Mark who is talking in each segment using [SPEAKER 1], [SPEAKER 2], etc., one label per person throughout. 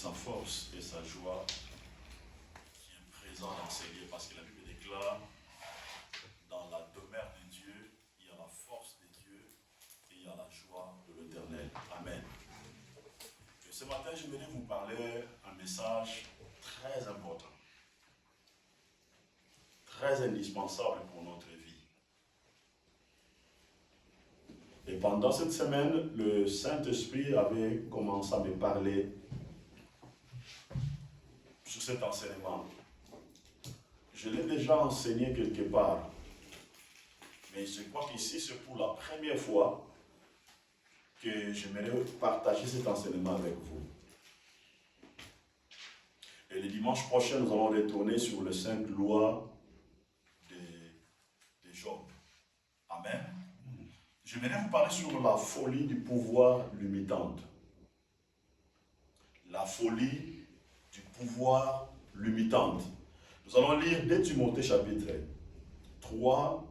[SPEAKER 1] sa force et sa joie qui est présent dans ces lieux, parce que la Bible déclare dans la demeure de Dieu, il y a la force de Dieu et il y a la joie de l'Éternel. Amen. Et ce matin, je voulais vous parler un message très important, très indispensable pour notre vie. Et pendant cette semaine, le Saint-Esprit avait commencé à me parler sur cet enseignement. Je l'ai déjà enseigné quelque part, mais je crois qu'ici, c'est pour la première fois que j'aimerais partager cet enseignement avec vous. Et le dimanche prochain, nous allons retourner sur les 5 lois de Job. Amen. Je vais vous parler sur la folie du pouvoir limitante. La folie du pouvoir limitante. Nous allons lire 2 Timothée chapitre 3,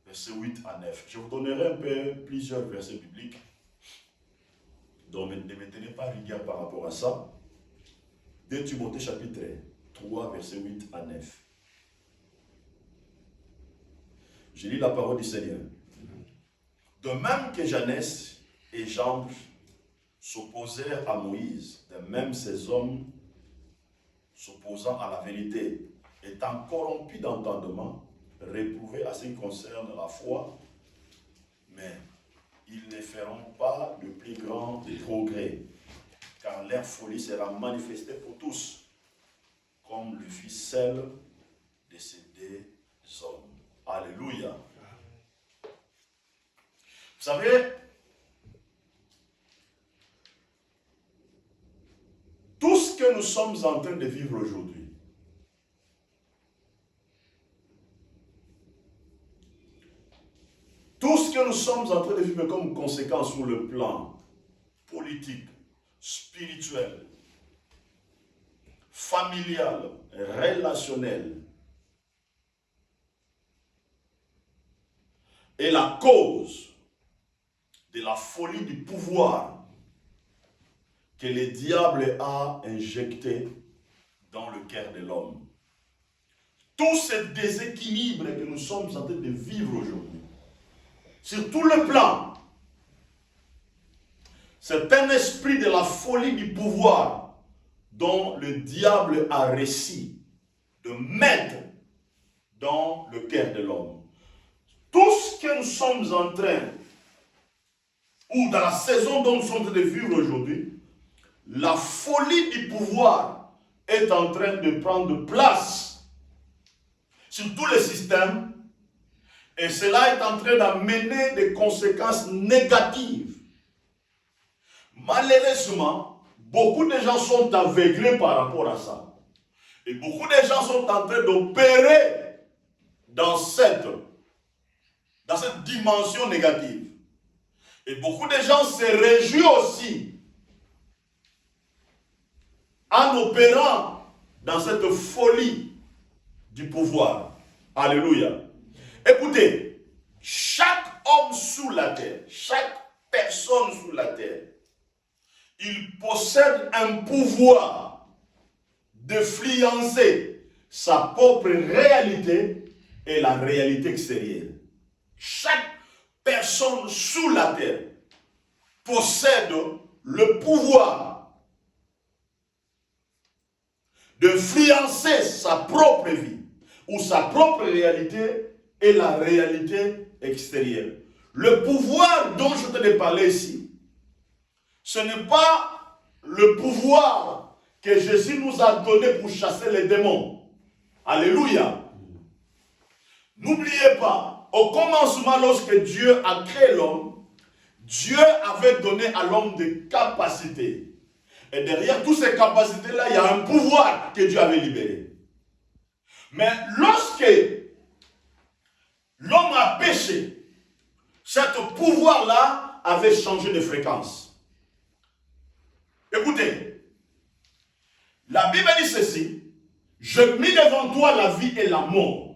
[SPEAKER 1] versets 8 à 9. Je vous donnerai un peu plusieurs versets bibliques. Donc ne me tenez pas rigueur par rapport à ça. 2 Timothée chapitre 3, versets 8 à 9. Je lis la parole du Seigneur. De même que Janès et Jambres s'opposèrent à Moïse, de même ces hommes s'opposant à la vérité, étant corrompus d'entendement, réprouvés à ce qui concerne la foi, mais ils ne feront pas le plus grand des progrès, car leur folie sera manifestée pour tous, comme le fut celle de ces 2 hommes. Alléluia. Vous savez, tout ce que nous sommes en train de vivre aujourd'hui, tout ce que nous sommes en train de vivre comme conséquence sur le plan politique, spirituel, familial, relationnel, est la cause de la folie du pouvoir que le diable a injecté dans le cœur de l'homme. Tout ce déséquilibre que nous sommes en train de vivre aujourd'hui, sur tout le plan, c'est un esprit de la folie du pouvoir dont le diable a réussi de mettre dans le cœur de l'homme. Tout ce que nous sommes en train, ou dans la saison dont nous sommes en train de vivre aujourd'hui, la folie du pouvoir est en train de prendre place sur tous les systèmes, et cela est en train d'amener des conséquences négatives. Malheureusement, beaucoup de gens sont aveuglés par rapport à ça. Et beaucoup de gens sont en train d'opérer dans cette dimension négative. Et beaucoup de gens se réjouissent aussi en opérant dans cette folie du pouvoir. Alléluia. Écoutez, chaque homme sous la terre, chaque personne sous la terre, il possède un pouvoir d'influencer sa propre réalité et la réalité extérieure. Chaque personne sous la terre possède le pouvoir d'influencer sa propre vie ou sa propre réalité et la réalité extérieure. Le pouvoir dont je te parler ici, ce n'est pas le pouvoir que Jésus nous a donné pour chasser les démons. Alléluia. N'oubliez pas, au commencement, lorsque Dieu a créé l'homme, Dieu avait donné à l'homme des capacités. Et derrière toutes ces capacités-là, il y a un pouvoir que Dieu avait libéré. Mais lorsque l'homme a péché, ce pouvoir-là avait changé de fréquence. Écoutez, la Bible dit ceci: je mis devant toi la vie et la mort.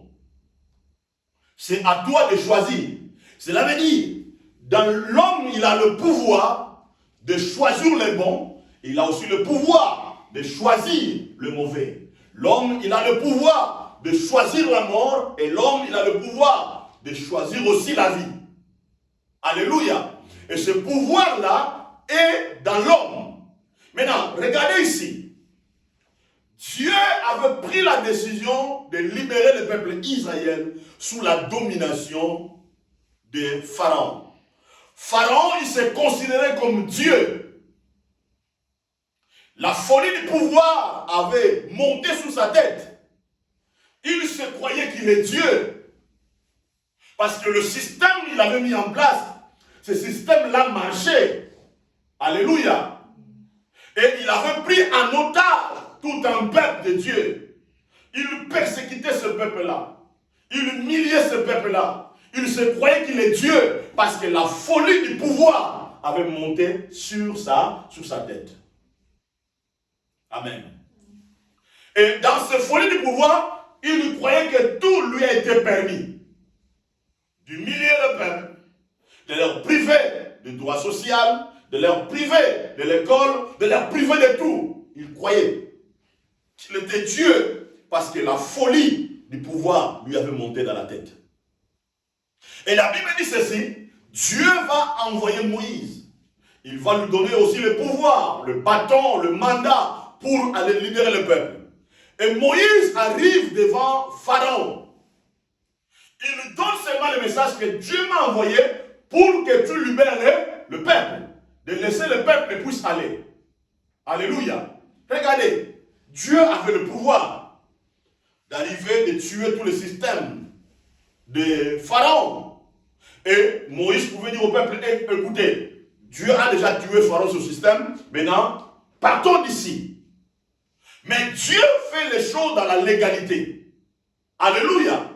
[SPEAKER 1] C'est à toi de choisir. Cela veut dire, dans l'homme, il a le pouvoir de choisir le bon, il a aussi le pouvoir de choisir le mauvais. L'homme, il a le pouvoir de choisir la mort, et l'homme, il a le pouvoir de choisir aussi la vie. Alléluia. Et ce pouvoir-là est dans l'homme. Maintenant, regardez ici. Dieu avait pris la décision de libérer le peuple d'Israël sous la domination de Pharaon. Pharaon, il s'est considéré comme Dieu. La folie du pouvoir avait monté sous sa tête. Il se croyait qu'il est Dieu. Parce que le système qu'il avait mis en place, ce système-là marchait. Alléluia. Et il avait pris en otage tout un peuple de Dieu. Il persécutait ce peuple-là. Il humiliait ce peuple-là. Il se croyait qu'il est Dieu parce que la folie du pouvoir avait monté sur sa tête. Amen. Et dans cette folie du pouvoir, il croyait que tout lui a été permis. D'humilier le peuple, de leur priver de droits sociaux, de leur priver de l'école, de leur priver de tout. Il croyait qu'il était Dieu parce que la folie du pouvoir lui avait monté dans la tête. Et la Bible dit ceci, Dieu va envoyer Moïse. Il va lui donner aussi le pouvoir, le bâton, le mandat pour aller libérer le peuple. Et Moïse arrive devant Pharaon. Il lui donne seulement le message que Dieu m'a envoyé pour que tu libères le peuple. De laisser le peuple puisse aller. Alléluia. Regardez, Dieu avait le pouvoir d'arriver de tuer tout le système de Pharaon. Et Moïse pouvait dire au peuple, écoutez, Dieu a déjà tué Pharaon sur le système, maintenant, partons d'ici. Mais Dieu fait les choses dans la légalité. Alléluia.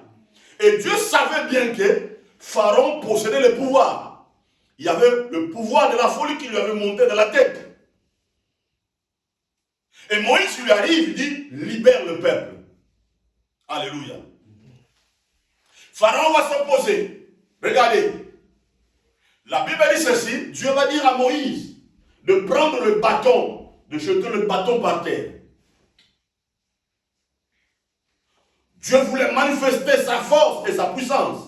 [SPEAKER 1] Et Dieu savait bien que Pharaon possédait le pouvoir. Il y avait le pouvoir de la folie qui lui avait monté dans la tête. Et Moïse lui arrive, il dit, libère le peuple. Alléluia. Pharaon va s'opposer. Regardez, la Bible dit ceci, Dieu va dire à Moïse de prendre le bâton, de jeter le bâton par terre. Dieu voulait manifester sa force et sa puissance.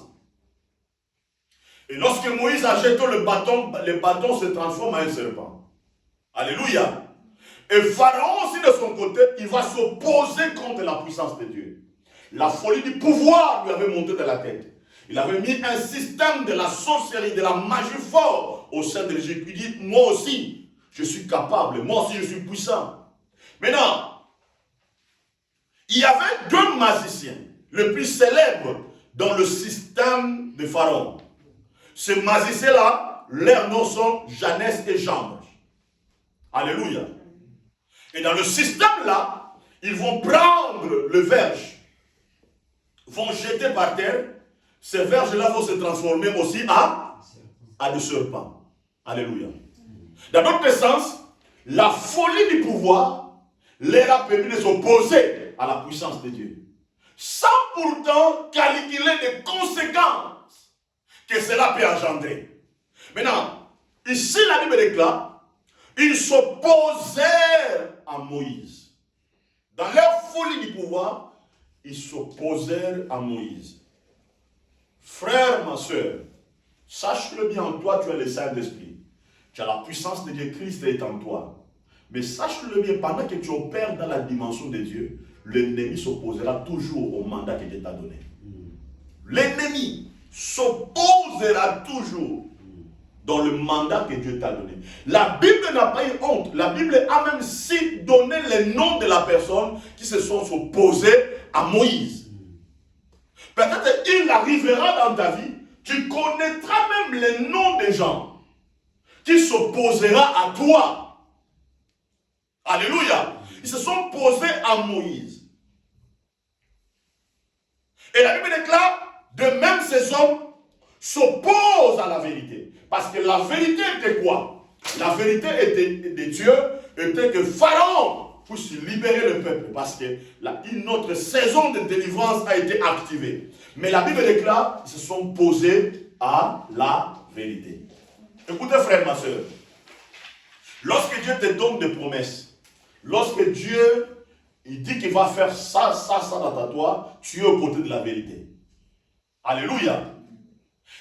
[SPEAKER 1] Et lorsque Moïse a jeté le bâton se transforme en un serpent. Alléluia. Et Pharaon aussi de son côté, il va s'opposer contre la puissance de Dieu. La folie du pouvoir lui avait monté dans la tête. Il avait mis un système de la sorcellerie, de la magie fort au sein de l'Égypte. Il dit, moi aussi, je suis capable, moi aussi je suis puissant. Maintenant, il y avait deux magiciens, les plus célèbres dans le système de Pharaon. Ces magiciens-là, leurs noms sont Janès et Jambres. Alléluia. Et dans le système-là, ils vont prendre le verge, vont jeter par terre. Ces verges-là vont se transformer aussi à des serpents. Alléluia. Dans d'autres sens, la folie du pouvoir leur a permis de s'opposer à la puissance de Dieu. Sans pourtant calculer les conséquences que cela peut engendrer. Maintenant, ici la Bible déclare, ils s'opposèrent à Moïse. Dans leur folie du pouvoir, ils s'opposèrent à Moïse. Frère, ma soeur, sache-le bien, en toi, tu as le Saint-Esprit. Tu as la puissance de Dieu, Christ est en toi. Mais sache-le bien, pendant que tu opères dans la dimension de Dieu, l'ennemi s'opposera toujours au mandat que Dieu t'a donné. L'ennemi s'opposera toujours dans le mandat que Dieu t'a donné. La Bible n'a pas eu honte. La Bible a même si donné les noms de la personne qui se sont opposés à Moïse. Peut-être il arrivera dans ta vie, tu connaîtras même les noms des gens qui s'opposeront à toi. Alléluia. Ils se sont posés à Moïse. Et la Bible déclare, de même ces hommes s'opposent à la vérité. Parce que la vérité était quoi? La vérité était de Dieu, était que Pharaon puisse libérer le peuple. Parce que une autre saison de délivrance a été activée. Mais la Bible déclare qu'ils se sont posés à la vérité. Écoutez frère, ma soeur. Lorsque Dieu te donne des promesses, lorsque Dieu il dit qu'il va faire ça, ça, ça dans ta toi, tu es aux côtés de la vérité. Alléluia.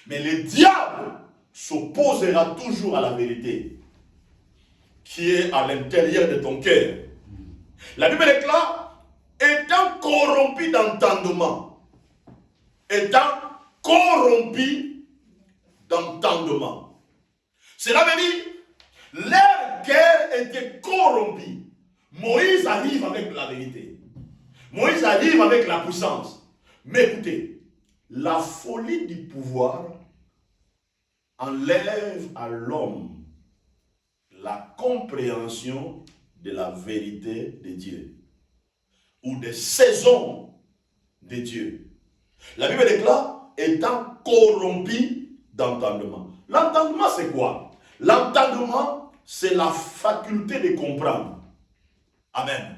[SPEAKER 1] Mais le diable s'opposera toujours à la vérité qui est à l'intérieur de ton cœur. La Bible déclare, étant corrompu d'entendement, étant corrompu d'entendement. Cela veut dire, leur cœur était corrompu. Moïse arrive avec la vérité. Moïse arrive avec la puissance. Mais écoutez, la folie du pouvoir enlève à l'homme la compréhension de la vérité de Dieu ou des saisons de Dieu. La Bible déclare, étant corrompu d'entendement. L'entendement, c'est quoi? L'entendement, c'est la faculté de comprendre. Amen.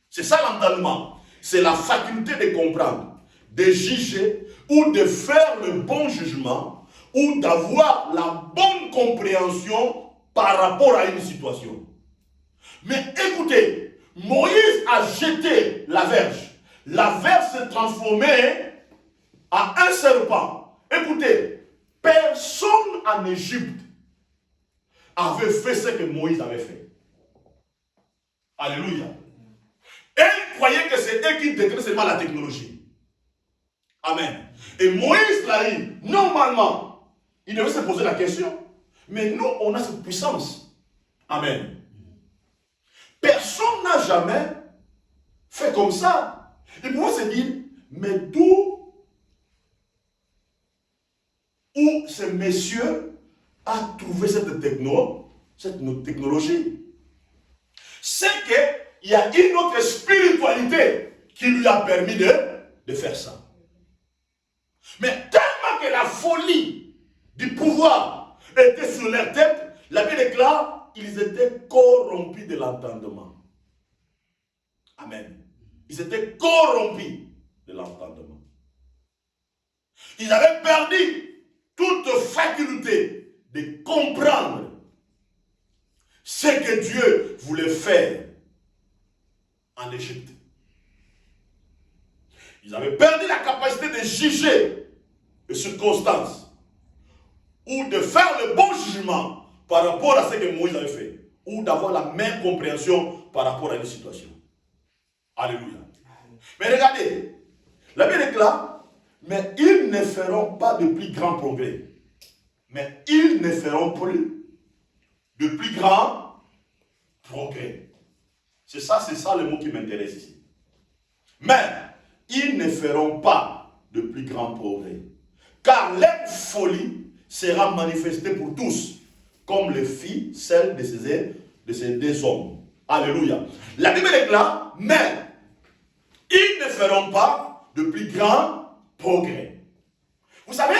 [SPEAKER 1] C'est ça l'entendement. C'est la faculté de comprendre, de juger ou de faire le bon jugement ou d'avoir la bonne compréhension par rapport à une situation. Mais écoutez, Moïse a jeté la verge. La verge s'est transformée en un serpent. Écoutez, personne en Égypte avait fait ce que Moïse avait fait. Alléluia. Et ils croyaient que c'est eux qui détenaient seulement la technologie. Amen. Et Moïse l'a dit, normalement, il devait se poser la question. Mais nous, on a cette puissance. Amen. Personne n'a jamais fait comme ça. Il pouvait se dire, mais d'où où ce monsieur a trouvé cette technologie? C'est qu'il y a une autre spiritualité qui lui a permis de faire ça. Mais tellement que la folie du pouvoir était sur leur tête, la Bible déclare, ils étaient corrompus de l'entendement. Amen. Ils étaient corrompus de l'entendement. Ils avaient perdu toute faculté de comprendre ce que Dieu voulait faire en Égypte. Ils avaient perdu la capacité de juger les circonstances ou de faire le bon jugement par rapport à ce que Moïse avait fait ou d'avoir la même compréhension par rapport à une situation. Alléluia. Mais regardez, la Bible déclare, mais ils ne feront pas de plus grands progrès. Mais ils ne feront plus de plus grands progrès. C'est ça le mot qui m'intéresse ici. Mais ils ne feront pas de plus grands progrès. Car leur folie sera manifestée pour tous, comme le fit celle de ces deux hommes. Alléluia. La Bible déclare, mais ils ne feront pas de plus grands progrès. Vous savez,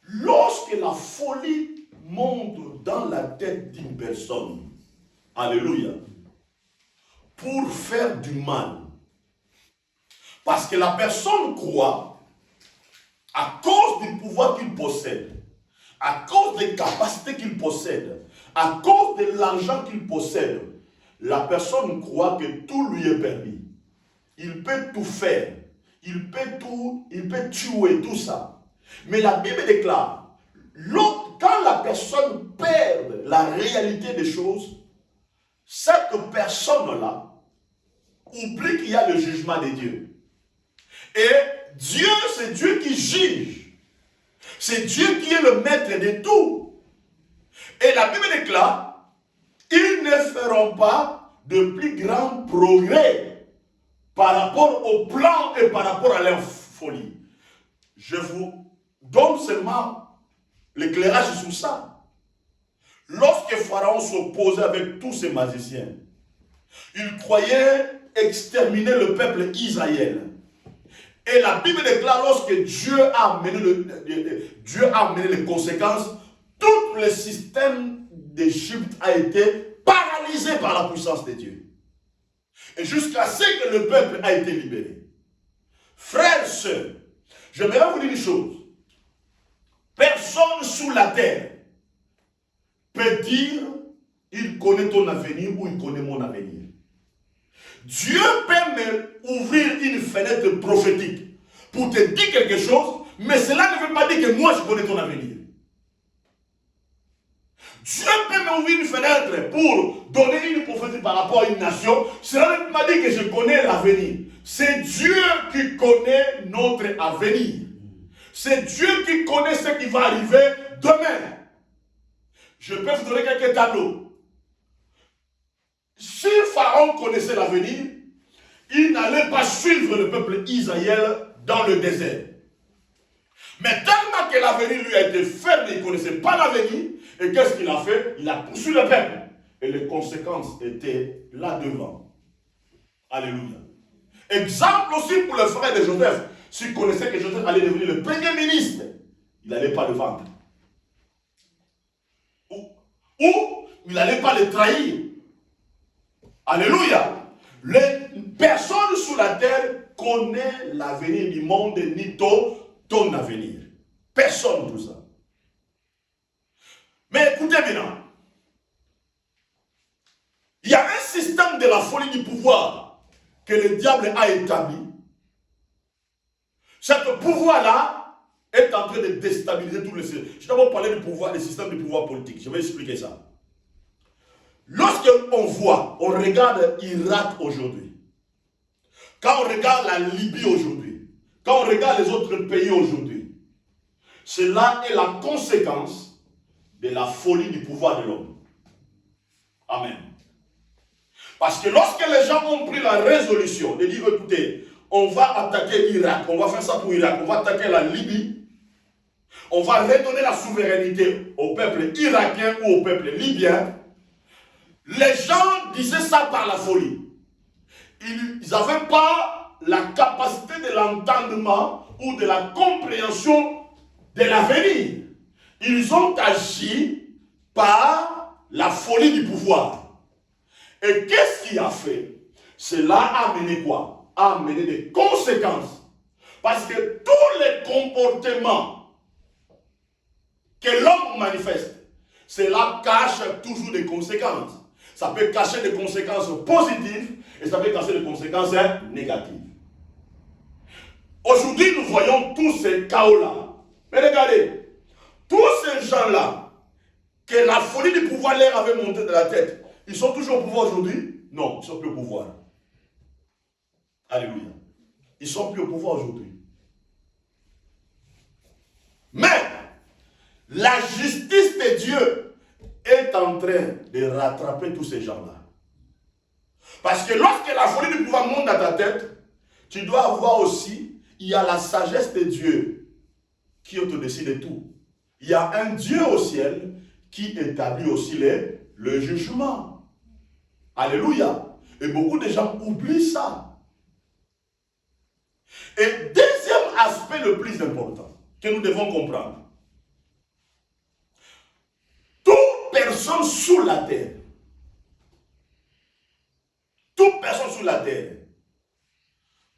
[SPEAKER 1] lorsque la folie monte dans la tête d'une personne, alléluia, pour faire du mal, parce que la personne croit, à cause du pouvoir qu'il possède, à cause des capacités qu'il possède, à cause de l'argent qu'il possède, la personne croit que tout lui est permis. Il peut tout faire, il peut tuer, tout ça. Mais la Bible déclare, quand la personne perd la réalité des choses, cette personne-là oublie qu'il y a le jugement de Dieu. Et Dieu, c'est Dieu qui juge. C'est Dieu qui est le maître de tout. Et la Bible déclare, ils ne feront pas de plus grands progrès par rapport au plan et par rapport à leur folie. Je vous donne seulement l'éclairage sur ça. Lorsque Pharaon s'opposait avec tous ses magiciens, il croyait exterminer le peuple Israël. Et la Bible déclare, lorsque Dieu a amené les conséquences, tout le système d'Égypte a été paralysé par la puissance de Dieu. Et jusqu'à ce que le peuple a été libéré. Frères, sœurs, j'aimerais vous dire une chose. Personne sous la terre peut dire il connaît ton avenir ou il connaît mon avenir. Dieu peut m'ouvrir une fenêtre prophétique pour te dire quelque chose, mais cela ne veut pas dire que moi je connais ton avenir. Dieu peut m'ouvrir une fenêtre pour donner une prophétie par rapport à une nation, cela ne veut pas dire que je connais l'avenir. C'est Dieu qui connaît notre avenir. C'est Dieu qui connaît ce qui va arriver demain. Je peux vous donner quelques tableaux. Si Pharaon connaissait l'avenir, il n'allait pas suivre le peuple Israël dans le désert. Mais tellement que l'avenir lui a été ferme, il ne connaissait pas l'avenir, et qu'est-ce qu'il a fait? Il a poursuivi le peuple. Et les conséquences étaient là devant. Alléluia. Exemple aussi pour le frère de Joseph. S'il connaissait que Joseph allait devenir le premier ministre, il n'allait pas le vendre. Ou il n'allait pas le trahir. Alléluia. Personne sur la terre connaît l'avenir du monde ni ton avenir. Personne tout ça. Mais écoutez maintenant. Il y a un système de la folie du pouvoir que le diable a établi. Ce pouvoir-là est en train de déstabiliser tout le système. Je vais d'abord parler du pouvoir, du système du pouvoir politique. Je vais expliquer ça. Lorsqu'on voit, on regarde l'Irak aujourd'hui, quand on regarde la Libye aujourd'hui, quand on regarde les autres pays aujourd'hui, cela est la conséquence de la folie du pouvoir de l'homme. Amen. Parce que lorsque les gens ont pris la résolution de dire, écoutez, on va attaquer l'Irak, on va faire ça pour l'Irak, on va attaquer la Libye, on va redonner la souveraineté au peuple irakien ou au peuple libyen, les gens disaient ça par la folie. Ils n'avaient pas la capacité de l'entendement ou de la compréhension de l'avenir. Ils ont agi par la folie du pouvoir. Et qu'est-ce qui a fait? Cela a amené quoi? A amené des conséquences. Parce que tous les comportements que l'homme manifeste, cela cache toujours des conséquences. Ça peut cacher des conséquences positives et ça peut cacher des conséquences négatives. Aujourd'hui, nous voyons tous ces chaos-là. Mais regardez, tous ces gens-là, que la folie du pouvoir leur avait monté de la tête, ils sont toujours au pouvoir aujourd'hui? Non, ils ne sont plus au pouvoir. Alléluia. Ils ne sont plus au pouvoir aujourd'hui. Mais, la justice de Dieu est en train de rattraper tous ces gens-là. Parce que lorsque la folie du pouvoir monte dans ta tête, tu dois avoir aussi, il y a la sagesse de Dieu qui est au-dessus de tout. Il y a un Dieu au ciel qui établit aussi le jugement. Alléluia. Et beaucoup de gens oublient ça. Et deuxième aspect le plus important que nous devons comprendre. Personne sous la terre, toute personne sous la terre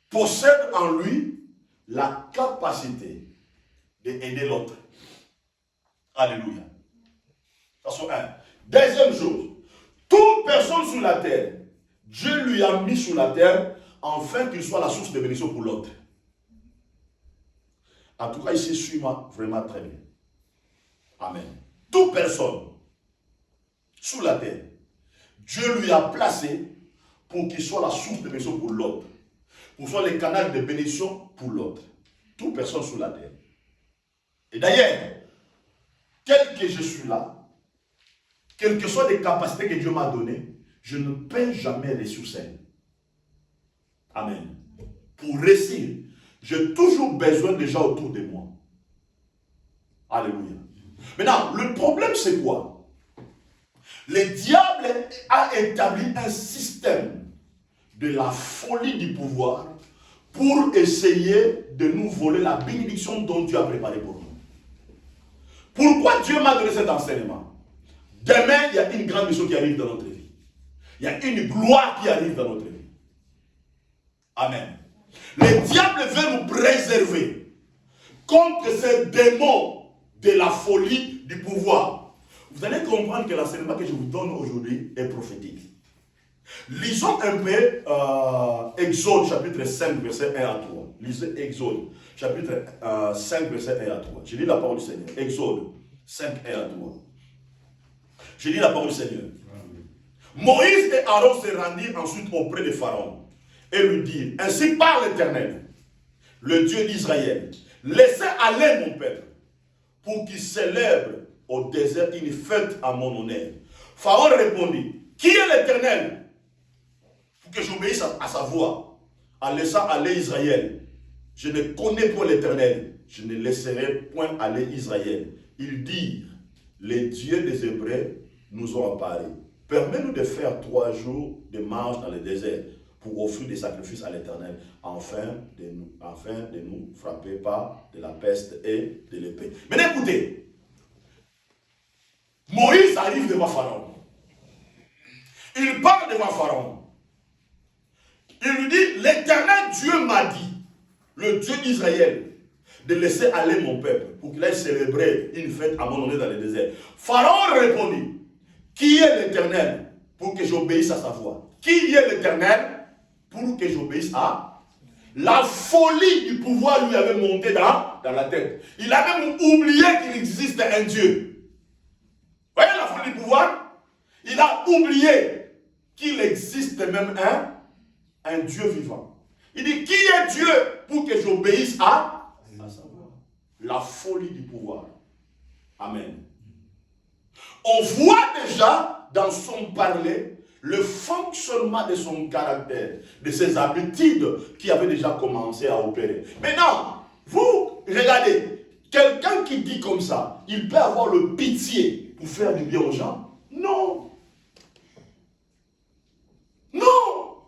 [SPEAKER 1] possède en lui la capacité d'aider l'autre. Alléluia. Ça c'est un. Deuxième chose, toute personne sous la terre, Dieu lui a mis sur la terre afin qu'il soit la source de bénédiction pour l'autre. En tout cas, ici, suis-moi vraiment très bien. Amen. Toute personne sous la terre, Dieu lui a placé pour qu'il soit la source de bénédiction pour l'autre, pour qu'il soit le canal de bénédiction pour l'autre. Toute personne sous la terre. Et d'ailleurs, tel que je suis là, quelles que soient les capacités que Dieu m'a données, je ne paie jamais les sous-scènes. Amen. Pour réussir, j'ai toujours besoin des gens autour de moi. Alléluia. Maintenant, le problème c'est quoi? Le diable a établi un système de la folie du pouvoir pour essayer de nous voler la bénédiction dont Dieu a préparé pour nous. Pourquoi Dieu m'a donné cet enseignement? Demain, il y a une grande mission qui arrive dans notre vie. Il y a une gloire qui arrive dans notre vie. Amen. Le diable veut nous préserver contre ces démons de la folie du pouvoir. Vous allez comprendre que l'enseignement que je vous donne aujourd'hui est prophétique. Lisons un peu Exode chapitre 5 verset 1 à 3. Lisez Exode chapitre 5 verset 1 à 3. Je lis la parole du Seigneur. Exode 5, 1 à 3. Je lis la parole du Seigneur. Moïse et Aaron se rendirent ensuite auprès de Pharaon et lui dirent, ainsi parle l'Éternel, le Dieu d'Israël, laissez aller mon peuple pour qu'il célèbre au désert une fête à mon honneur. Pharaon répondit, qui est l'Éternel pour que j'obéisse à sa voix en laissant aller Israël? Je ne connais pas l'Éternel, je ne laisserai point aller Israël. Ils dirent, les dieux des Hébreux nous ont apparu. Permets-nous de faire 3 jours de marche dans le désert pour offrir des sacrifices à l'Éternel, afin de nous frapper pas de la peste et de l'épée. Maintenant écoutez, Moïse arrive devant Pharaon. Il parle devant Pharaon. Il lui dit, l'Éternel Dieu m'a dit, le Dieu d'Israël, de laisser aller mon peuple pour qu'il aille célébrer une fête à mon honneur dans le désert. Pharaon répondit, qui est l'Éternel pour que j'obéisse à sa voix? Qui est l'Éternel pour que j'obéisse à? La folie du pouvoir lui avait monté dans la tête. Il a même oublié qu'il existe un Dieu. Vous voyez la folie du pouvoir? Il a oublié qu'il existe même un Dieu vivant. Il dit, qui est Dieu pour que j'obéisse à sa voix? La folie du pouvoir. Amen. On voit déjà dans son parler le fonctionnement de son caractère, de ses habitudes qui avaient déjà commencé à opérer. Maintenant, vous regardez, quelqu'un qui dit comme ça, il peut avoir le pitié pour faire du bien aux gens? Non. Non.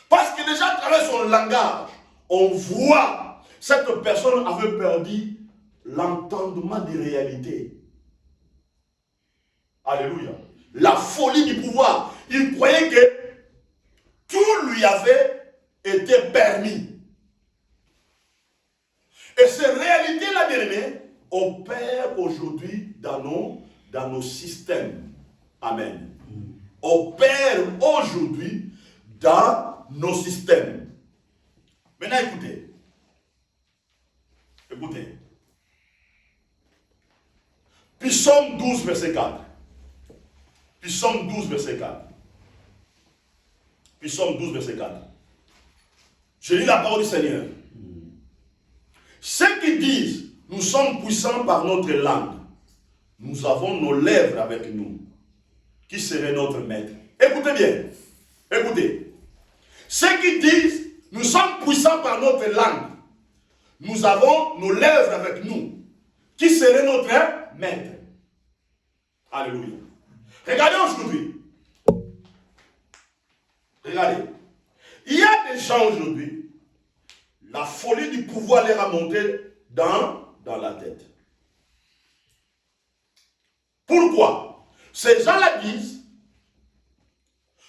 [SPEAKER 1] Parce que déjà à travers son langage, on voit cette personne avait perdu l'entendement des réalités. Alléluia. La folie du pouvoir. Il croyait que tout lui avait été permis. Et ces réalités-là, bien-aimés, opèrent aujourd'hui dans nos systèmes. Amen. Opèrent aujourd'hui dans nos systèmes. Maintenant, écoutez. Écoutez. Psaume 12, verset 4. Psaume 12, verset 4. Psaume 12, verset 4. Je lis la parole du Seigneur. Ceux qui disent, nous sommes puissants par notre langue, nous avons nos lèvres avec nous. Qui serait notre maître? Écoutez bien. Écoutez. Ceux qui disent, nous sommes puissants par notre langue, nous avons nos lèvres avec nous. Qui serait notre maître? Alléluia. Regardez aujourd'hui. Regardez. Il y a des gens aujourd'hui, la folie du pouvoir leur a monté dans la tête. Pourquoi? Ces gens-là disent,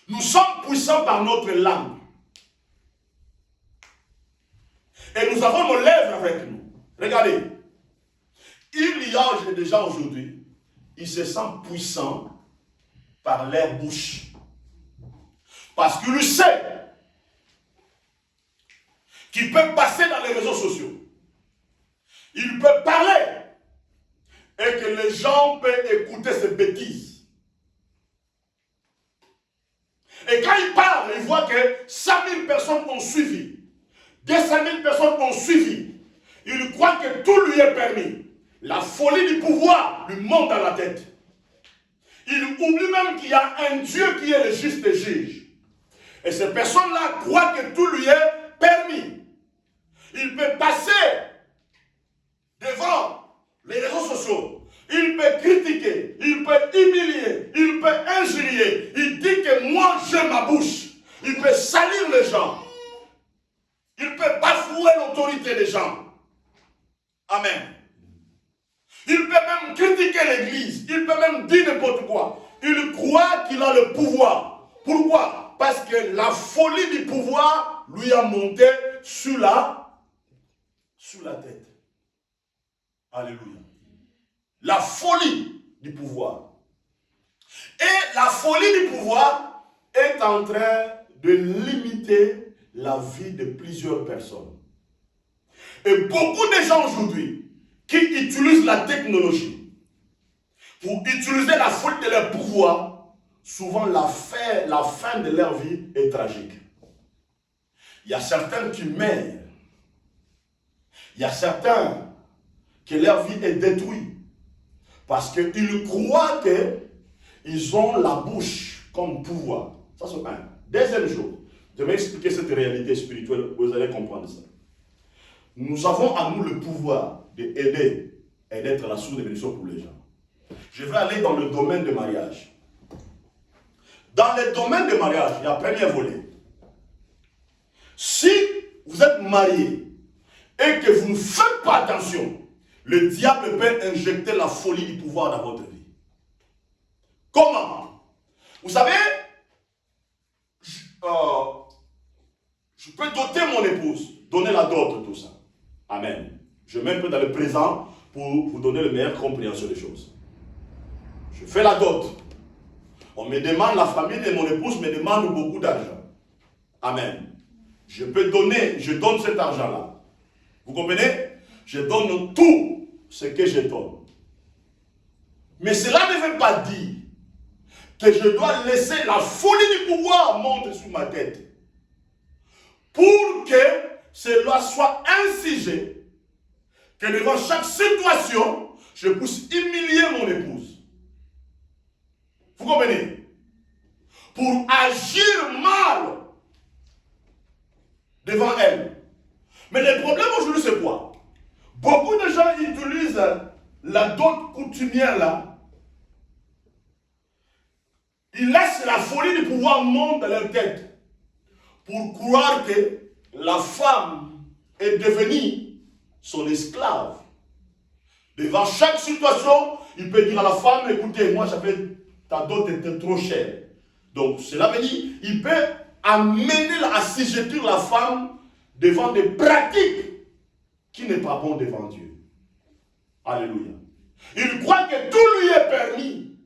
[SPEAKER 1] nous sommes puissants par notre langue. Et nous avons nos lèvres avec nous. Regardez. Il y a des gens aujourd'hui, ils se sentent puissants par leur bouche. Parce qu'il sait qu'il peut passer dans les réseaux sociaux. Il peut parler et que les gens peuvent écouter ses bêtises. Et quand il parle, il voit que 100 000 personnes ont suivi. 200 000 personnes ont suivi. Il croit que tout lui est permis. La folie du pouvoir lui monte dans la tête. Il oublie même qu'il y a un Dieu qui est le juste juge. Et ces personnes-là croient que tout lui est permis. Il peut passer devant les réseaux sociaux. Il peut critiquer, il peut humilier, il peut injurier. Il dit que moi j'ai ma bouche. Il peut salir les gens. Il peut bafouer l'autorité des gens. Amen. Il peut même critiquer l'église. Il peut même dire n'importe quoi. Il croit qu'il a le pouvoir. Pourquoi? Parce que la folie du pouvoir lui a monté sur la tête. Alléluia. La folie du pouvoir. Et la folie du pouvoir est en train de limiter la vie de plusieurs personnes. Et beaucoup de gens aujourd'hui qui utilisent la technologie pour utiliser la folie de leur pouvoir, souvent la fin de leur vie est tragique. Il y a certains qui meurent. Il y a certains que leur vie est détruite parce qu'ils croient qu'ils ont la bouche comme pouvoir. Ça, c'est un. Deuxième chose, je vais expliquer cette réalité spirituelle, vous allez comprendre ça. Nous avons à nous le pouvoir d'aider et d'être la source de bénédiction pour les gens. Je vais aller dans le domaine du mariage. Dans le domaine du mariage, il y a un premier volet. Si vous êtes marié et que vous ne faites pas attention, le diable peut injecter la folie du pouvoir dans votre vie. Comment? Vous savez, je peux doter mon épouse, donner la dot, tout ça. Amen. Je mets un peu dans le présent pour vous donner la meilleure compréhension des choses. Je fais la dot. On me demande, la famille de mon épouse me demande beaucoup d'argent. Amen. Je peux donner, je donne cet argent-là. Vous comprenez? Je donne tout ce que je donne. Mais cela ne veut pas dire que je dois laisser la folie du pouvoir monter sur ma tête. Pour que cela soit insigé, que devant chaque situation, je puisse humilier mon épouse. Vous comprenez? Pour agir mal devant elle. Mais le problème aujourd'hui, c'est quoi? Beaucoup de gens utilisent la dot coutumière là. Ils laissent la folie du pouvoir monter dans leur tête pour croire que la femme est devenue son esclave. Devant chaque situation, il peut dire à la femme, écoutez, moi j'avais ta dot était trop chère. Donc cela veut dire, il peut amener à assujettir la femme devant des pratiques qui n'est pas bon devant Dieu. Alléluia. Il croit que tout lui est permis.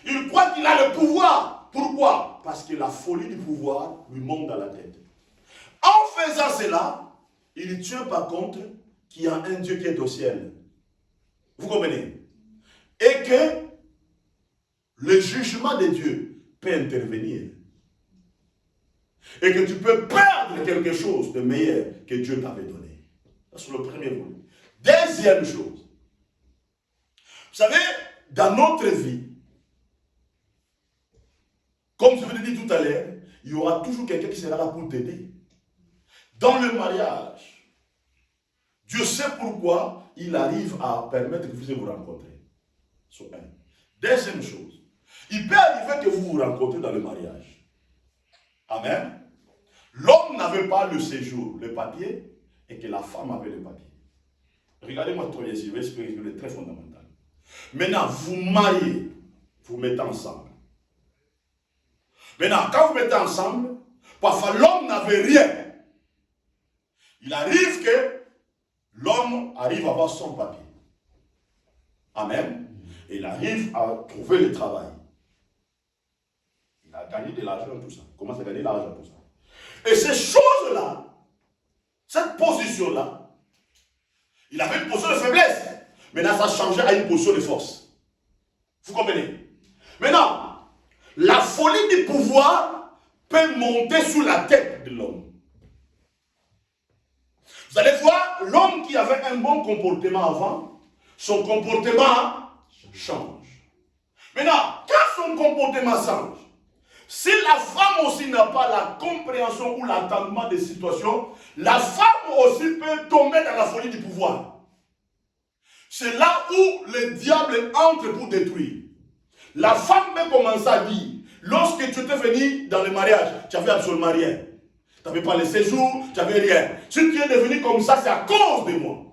[SPEAKER 1] Il croit qu'il a le pouvoir. Pourquoi? Parce que la folie du pouvoir lui monte dans la tête. En faisant cela, il ne tient pas compte qu'il y a un Dieu qui est au ciel. Vous comprenez? Et que le jugement de Dieu peut intervenir. Et que tu peux perdre quelque chose de meilleur que Dieu t'avait donné. C'est le premier volet. Deuxième chose. Vous savez, dans notre vie, comme je vous l'ai dit tout à l'heure, il y aura toujours quelqu'un qui sera là pour t'aider. Dans le mariage, Dieu sait pourquoi il arrive à permettre que vous vous rencontrez. C'est un. Deuxième chose, il peut arriver que vous vous rencontrez dans le mariage. Amen. L'homme n'avait pas le séjour, le papier, et que la femme avait le papier. Regardez-moi trop bien, je vais expliquer quelque chose de très fondamental. Maintenant, vous mariez, vous mettez ensemble. Maintenant, quand vous mettez ensemble, parfois l'homme n'avait rien. Il arrive que l'homme arrive à avoir son papier. Amen. Et il arrive à trouver le travail. Il a gagné de l'argent, tout ça. Il commence à gagner de l'argent, tout ça. Et ces choses-là, cette position-là, il avait une position de faiblesse. Maintenant, ça a changé à une position de force. Vous comprenez? Maintenant, la folie du pouvoir peut monter sous la tête de l'homme. Vous allez voir, l'homme qui avait un bon comportement avant, son comportement change. Maintenant, quand son comportement change, si la femme aussi n'a pas la compréhension ou l'entendement des situations, la femme aussi peut tomber dans la folie du pouvoir. C'est là où le diable entre pour détruire. La femme peut commencer à dire, lorsque tu étais venu dans le mariage, tu n'avais absolument rien. Tu n'avais pas le séjour, tu n'avais rien. Si tu es devenu comme ça, c'est à cause de moi.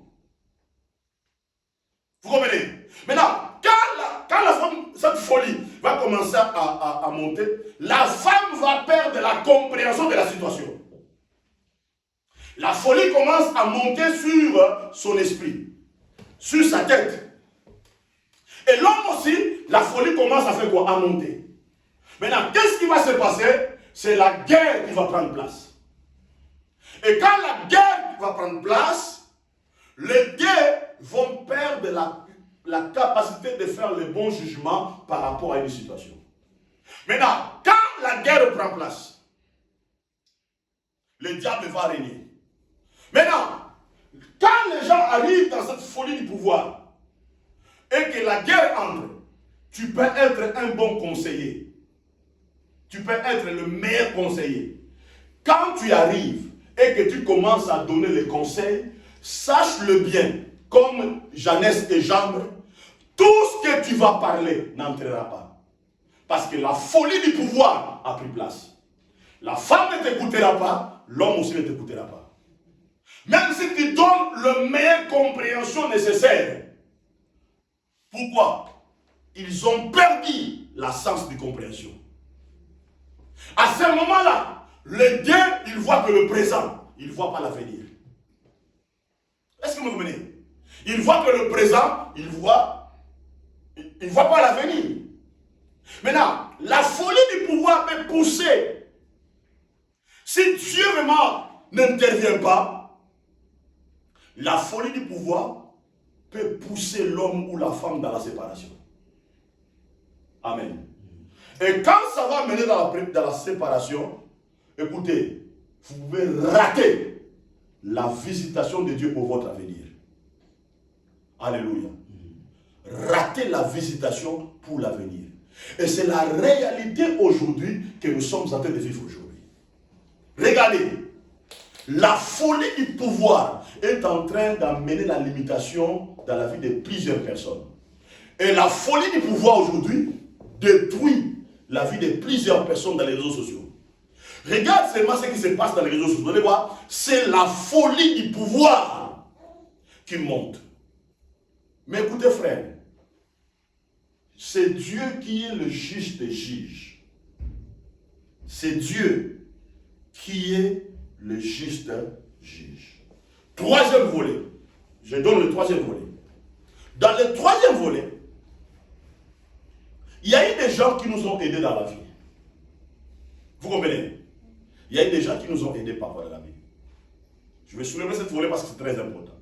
[SPEAKER 1] Vous comprenez? Maintenant, quand la femme, cette folie va commencer à monter, la femme va perdre la compréhension de la situation. La folie commence à monter sur son esprit, sur sa tête. Et l'homme aussi, la folie commence à faire quoi? À monter. Maintenant, qu'est-ce qui va se passer? C'est la guerre qui va prendre place. Et quand la guerre va prendre place, les deux vont perdre la capacité de faire le bon jugement par rapport à une situation. Maintenant, quand la guerre prend place, le diable va régner. Maintenant, quand les gens arrivent dans cette folie du pouvoir et que la guerre entre, tu peux être un bon conseiller. Tu peux être le meilleur conseiller. Quand tu arrives et que tu commences à donner les conseils, sache-le bien, comme Jeannès et Jambre, tout ce que tu vas parler n'entrera pas. Parce que la folie du pouvoir a pris place. La femme ne t'écoutera pas, l'homme aussi ne t'écoutera pas. Même si tu donnes la meilleure compréhension nécessaire. Pourquoi? Ils ont perdu la sens de compréhension. À ce moment-là, les deux, ils voient que le présent, ils ne voient pas l'avenir. Est-ce que vous comprenez? Ils voient que le présent, ils ne voient pas l'avenir. Maintenant, la folie du pouvoir peut pousser. Si Dieu vraiment n'intervient pas, la folie du pouvoir peut pousser l'homme ou la femme dans la séparation. Amen. Et quand ça va mener dans la séparation, écoutez, vous pouvez rater la visitation de Dieu pour votre avenir. Alléluia. Rater la visitation pour l'avenir. Et c'est la réalité aujourd'hui que nous sommes en train de vivre aujourd'hui. Regardez, la folie du pouvoir est en train d'amener la limitation dans la vie de plusieurs personnes. Et la folie du pouvoir aujourd'hui détruit la vie de plusieurs personnes dans les réseaux sociaux. Regarde seulement ce qui se passe dans les réseaux sociaux. Vous allez voir, c'est la folie du pouvoir qui monte. Mais écoutez frère, c'est Dieu qui est le juge des juges. C'est Dieu qui est le juste juge. Troisième volet. Je donne le troisième volet. Dans le troisième volet, il y a eu des gens qui nous ont aidés dans la vie. Vous comprenez? Il y a eu des gens qui nous ont aidés parfois dans la vie. Je vais soulever cette volet parce que c'est très important.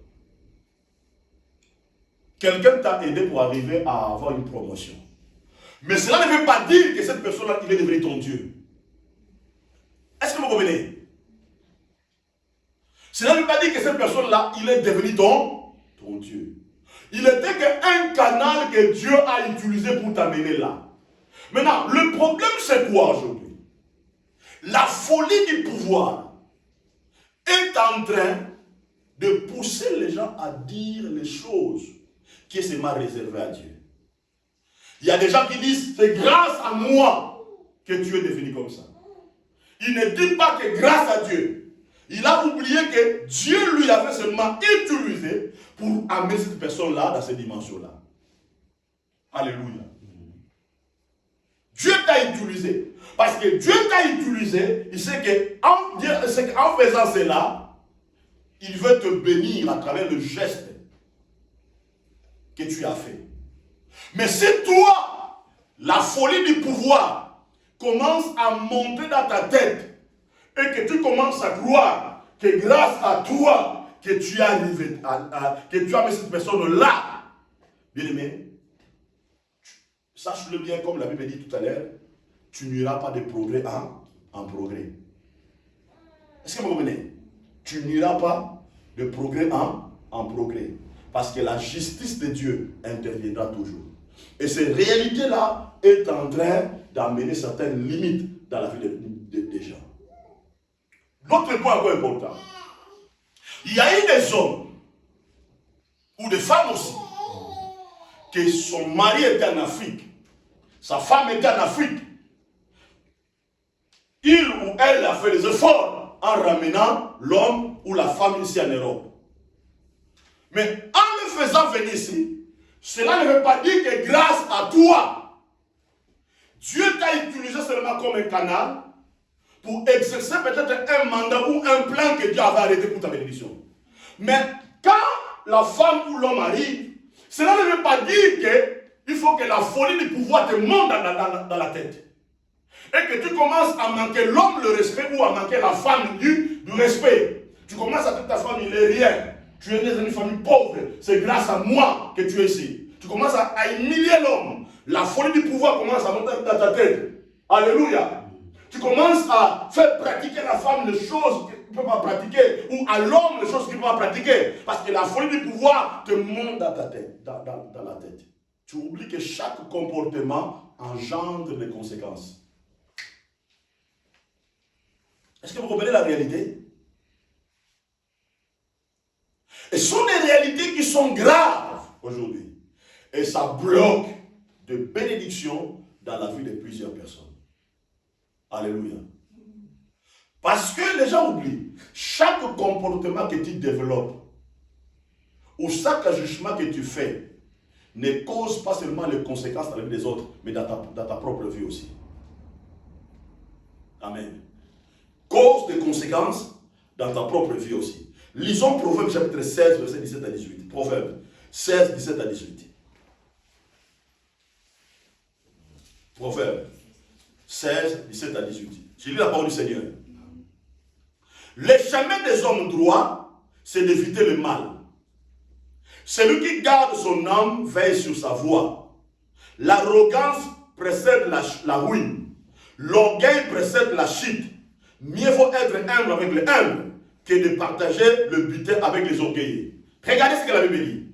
[SPEAKER 1] Quelqu'un t'a aidé pour arriver à avoir une promotion. Mais cela ne veut pas dire que cette personne-là, il est devenu ton Dieu. Est-ce que vous comprenez? Cela ne veut pas dire que cette personne-là, il est devenu ton Dieu. Il était qu'un canal que Dieu a utilisé pour t'amener là. Maintenant, le problème c'est quoi aujourd'hui? La folie du pouvoir est en train de pousser les gens à dire les choses qui est seulement réservé à Dieu. Il y a des gens qui disent, c'est grâce à moi que tu es devenu comme ça. Il ne dit pas que grâce à Dieu. Il a oublié que Dieu lui avait seulement utilisé pour amener cette personne-là dans cette dimension-là. Alléluia. Dieu t'a utilisé. Parce que Dieu t'a utilisé, il sait qu'en faisant cela, il veut te bénir à travers le geste que tu as fait. Mais si toi, la folie du pouvoir commence à monter dans ta tête et que tu commences à croire que grâce à toi que tu es arrivé, que tu as mis cette personne-là, bien aimé, sache-le bien comme la Bible dit tout à l'heure, tu n'iras pas de progrès en progrès. Est-ce que vous comprenez? Tu n'iras pas de progrès en progrès. Parce que la justice de Dieu interviendra toujours. Et cette réalité-là est en train d'amener certaines limites dans la vie des gens. L'autre point encore important. Il y a eu des hommes, ou des femmes aussi, que son mari était en Afrique, sa femme était en Afrique. Il ou elle a fait des efforts en ramenant l'homme ou la femme ici en Europe. Mais en le faisant venir ici, cela ne veut pas dire que grâce à toi, Dieu t'a utilisé seulement comme un canal pour exercer peut-être un mandat ou un plan que Dieu avait arrêté pour ta bénédiction. Mais quand la femme ou l'homme arrive, cela ne veut pas dire que il faut que la folie du pouvoir te monte dans la tête. Et que tu commences à manquer l'homme le respect ou à manquer la femme du respect. Tu commences à dire ta femme, il n'est rien. Tu es né dans une famille pauvre. C'est grâce à moi que tu es ici. Tu commences à humilier l'homme. La folie du pouvoir commence à monter dans ta tête. Alléluia. Tu commences à faire pratiquer la femme les choses qu'il ne peut pas pratiquer. Ou à l'homme les choses qu'il ne peut pas pratiquer. Parce que la folie du pouvoir te monte dans ta tête, dans la tête. Tu oublies que chaque comportement engendre des conséquences. Est-ce que vous comprenez la réalité? Et ce sont des réalités qui sont graves aujourd'hui. Et ça bloque de bénédictions dans la vie de plusieurs personnes. Alléluia. Parce que les gens oublient, chaque comportement que tu développes, ou chaque ajustement que tu fais, ne cause pas seulement les conséquences dans la vie des autres, mais dans ta propre vie aussi. Amen. Cause des conséquences dans ta propre vie aussi. Lisons Proverbe chapitre 16, verset 17 à 18. Proverbe 16, 17 à 18. Proverbe 16, 17 à 18. J'ai lu la parole du Seigneur. Les chemins des hommes droits, c'est d'éviter le mal. Celui qui garde son âme veille sur sa voie. L'arrogance précède la ruine. L'orgueil précède la chute. Mieux vaut être humble avec les humbles que de partager le butin avec les orgueilleux. Regardez ce que la Bible dit.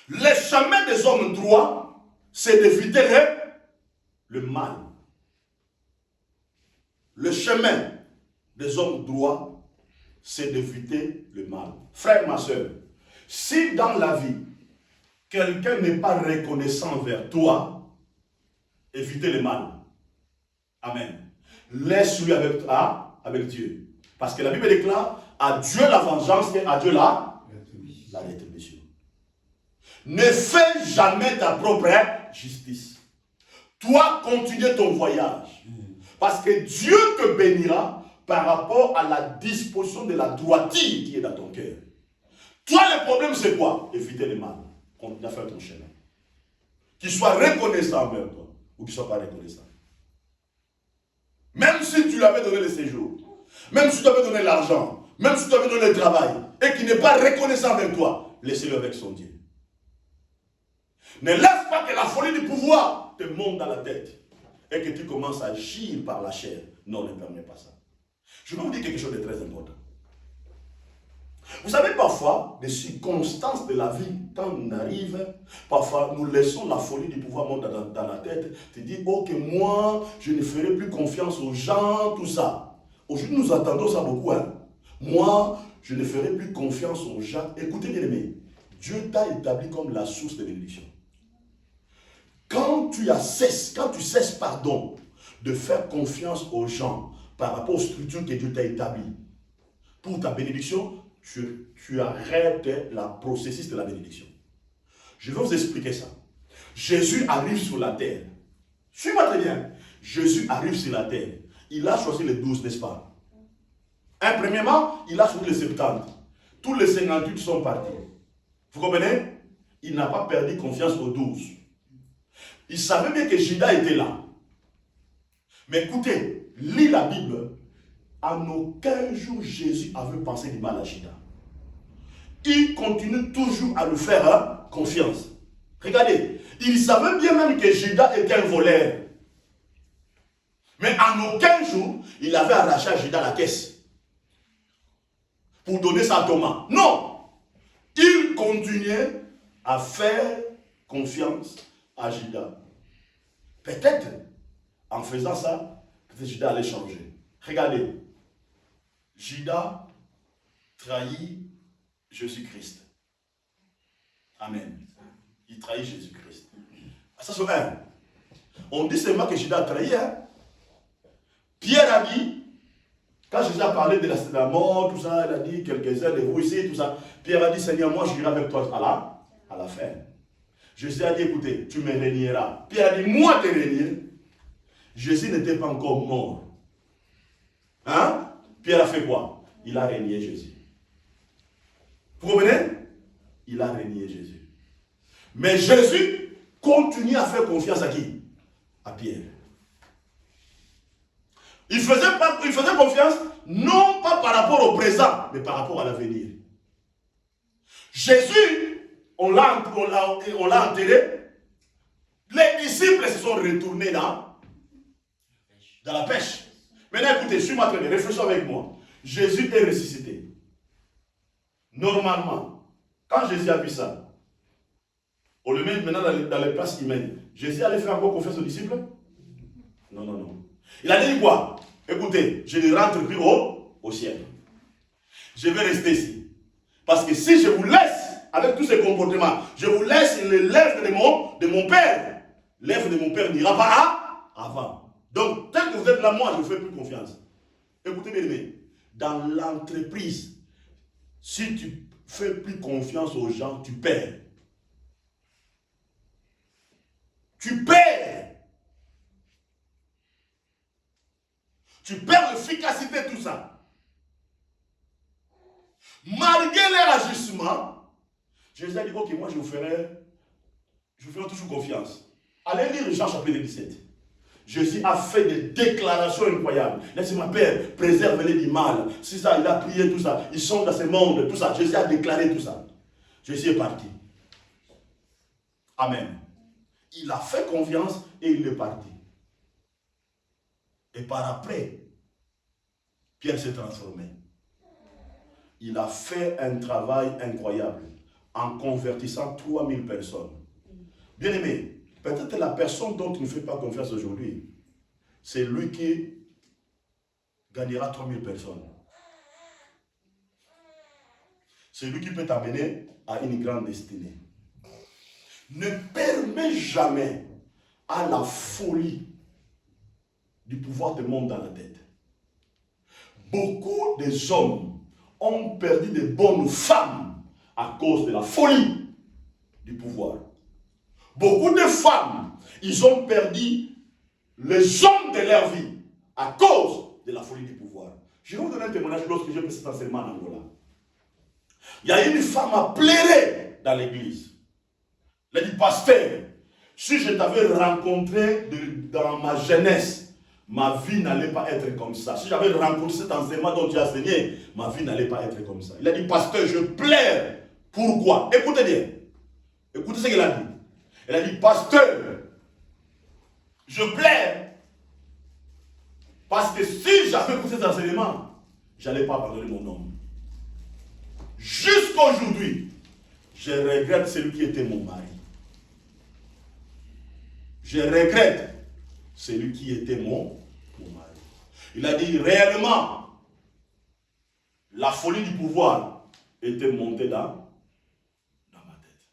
[SPEAKER 1] Les chemins des hommes droits, c'est d'éviter le mal. Le chemin des hommes droits, c'est d'éviter le mal. Frère, ma soeur, si dans la vie, quelqu'un n'est pas reconnaissant vers toi, évitez le mal. Amen. Laisse-lui avec Dieu. Parce que la Bible déclare, à Dieu la vengeance et à Dieu la rétribution. Ne fais jamais ta propre justice. Toi, continue ton voyage. Parce que Dieu te bénira par rapport à la disposition de la droiture qui est dans ton cœur. Toi, le problème, c'est quoi? Éviter le mal. Continue à faire ton chemin. Qu'il soit reconnaissant envers toi ou qu'il ne soit pas reconnaissant. Même si tu lui avais donné le séjour, même si tu avais donné l'argent, même si tu avais donné le travail, et qu'il n'est pas reconnaissant avec toi, laissez-le avec son Dieu. Ne laisse pas que la folie du pouvoir te monte dans la tête et que tu commences à agir par la chair. Non, ne permets pas ça. Je vais vous dire quelque chose de très important. Vous savez, parfois, des circonstances de la vie, quand on arrive, parfois nous laissons la folie du pouvoir monter dans la tête. Tu dis, ok, moi, je ne ferai plus confiance aux gens, tout ça. Aujourd'hui, nous attendons ça beaucoup. Hein? Moi, je ne ferai plus confiance aux gens. Écoutez, bien aimé, Dieu t'a établi comme la source de bénédiction. Quand tu cesses, pardon, de faire confiance aux gens par rapport aux structures que Dieu t'a établies pour ta bénédiction, tu arrêtes le processus de la bénédiction. Je vais vous expliquer ça. Jésus arrive sur la terre. Suis-moi très bien. Jésus arrive sur la terre. Il a choisi les 12, n'est-ce pas? Premièrement, il a choisi les 70. Tous les 58 sont partis. Vous comprenez? Il n'a pas perdu confiance aux 12. Il savait bien que Judas était là. Mais écoutez, lis la Bible. En aucun jour, Jésus avait pensé du mal à Judas. Il continue toujours à lui faire confiance. Regardez, il savait bien même que Judas était un voleur. Mais en aucun jour, il avait arraché à Judas la caisse pour donner ça à Thomas. Non! Il continuait à faire confiance à Judas. Peut-être, en faisant ça, peut-être Judas allait changer. Regardez, Judas trahit Jésus-Christ. Amen. Il trahit Jésus-Christ. Ça c'est un. On dit seulement que Judas a trahi. Hein? Pierre a dit, quand Jésus a parlé de la mort, tout ça, il a dit quelques-uns de vous ici, tout ça. Pierre a dit, Seigneur, moi je irai avec toi à la fin. Jésus a dit, écoutez, tu me régneras. Pierre a dit, moi te régner. Jésus n'était pas encore mort. Hein? Pierre a fait quoi? Il a régné Jésus. Vous comprenez? Il a régné Jésus. Mais Jésus continue à faire confiance à qui? À Pierre. Il faisait confiance non pas par rapport au présent, mais par rapport à l'avenir. Jésus, on l'a enterré. Les disciples se sont retournés dans la pêche. Maintenant, écoutez, suis-moi très bien, réfléchissez avec moi. Jésus est ressuscité. Normalement, quand Jésus a vu ça, on le met maintenant dans les places humaines. Jésus allait faire encore confiance aux disciples? Non, non, non. Il a dit quoi? Écoutez, je ne rentre plus au ciel. Je vais rester ici. Parce que si je vous laisse, avec tous ces comportements, je vous laisse l'œuvre de mon Père. L'œuvre de mon Père n'ira pas avant. Donc, tant que vous êtes là, moi, je ne fais plus confiance. Écoutez bien, dans l'entreprise, si tu ne fais plus confiance aux gens, tu perds. Tu perds. Tu perds l'efficacité de tout ça. Malgré leur ajustement, Jésus a dit, ok, moi je vous ferai toujours confiance. Allez lire Jean chapitre 17. Jésus a fait des déclarations incroyables. Laissez-moi, Père, préserve-les du mal. C'est ça, il a prié tout ça. Ils sont dans ce monde, tout ça. Jésus a déclaré tout ça. Jésus est parti. Amen. Il a fait confiance et il est parti. Et par après, Pierre s'est transformé. Il a fait un travail incroyable en convertissant 3000 personnes. Bien aimé, peut-être la personne dont tu ne fais pas confiance aujourd'hui, c'est lui qui gagnera 3000 personnes. C'est lui qui peut t'amener à une grande destinée. Ne permets jamais à la folie du pouvoir te monter dans la tête. Beaucoup des hommes ont perdu de bonnes femmes à cause de la folie du pouvoir. Beaucoup de femmes, ils ont perdu les hommes de leur vie à cause de la folie du pouvoir. Je vais vous donner un témoignage lorsque j'ai fait cet enseignement en Angola. Il y a une femme à pleurer dans l'église. Elle a dit, pasteur, si je t'avais rencontré dans ma jeunesse, ma vie n'allait pas être comme ça. Si j'avais rencontré cet enseignement dont tu as enseigné, ma vie n'allait pas être comme ça. Il a dit, pasteur, je pleure. Pourquoi? Écoutez bien. Écoutez ce qu'elle a dit. Elle a dit, pasteur, je pleure. Parce que si j'avais écouté cet enseignement, je n'allais pas abandonner mon homme. Jusqu'à aujourd'hui, je regrette celui qui était mon mari. Je regrette celui qui était mon mari. Il a dit réellement, la folie du pouvoir était montée dans ma tête.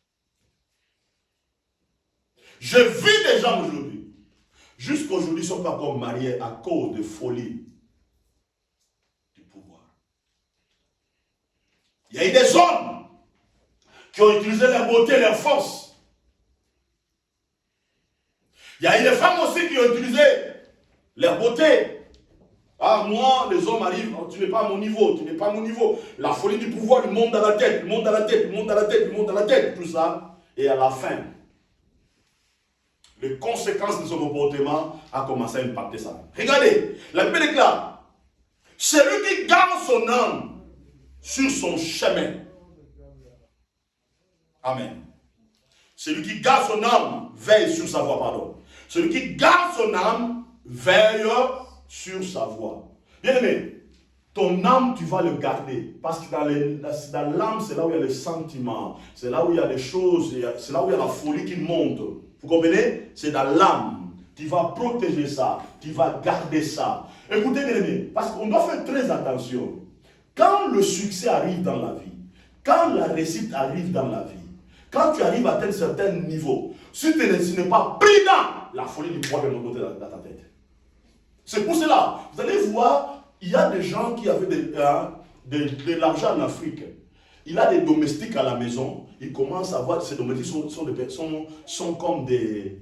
[SPEAKER 1] Je vis des gens aujourd'hui. Jusqu'à aujourd'hui, ils ne sont pas encore mariés à cause de folie du pouvoir. Il y a eu des hommes qui ont utilisé leur beauté, leur force. Il y a eu des femmes aussi qui ont utilisé leur beauté. Ah, moi, les hommes arrivent, tu n'es pas à mon niveau, tu n'es pas à mon niveau. La folie du pouvoir lui monte dans la tête, lui monte dans la tête, lui monte dans la tête, lui monte dans la tête, tout ça. Et à la fin, les conséquences de son comportement ont commencé à impacter ça. Regardez, la Bible déclare, celui qui garde son âme sur son chemin. Amen. Celui qui garde son âme veille sur sa voie, pardon. Celui qui garde son âme veille sur sa voie. Bien aimé, ton âme, tu vas le garder. Parce que dans l'âme, c'est là où il y a les sentiments. C'est là où il y a des choses, c'est là où il y a la folie qui monte. Vous comprenez? C'est dans l'âme. Tu vas protéger ça. Tu vas garder ça. Écoutez, bien aimé, parce qu'on doit faire très attention. Quand le succès arrive dans la vie, quand la réussite arrive dans la vie, quand tu arrives à un certain niveau, si tu n'es pas prudent, la folie du pouvoir va monter dans ta tête. C'est pour cela, vous allez voir, il y a des gens qui avaient de l'argent en Afrique. Il a des domestiques à la maison. Ils commencent à voir, ces domestiques sont comme des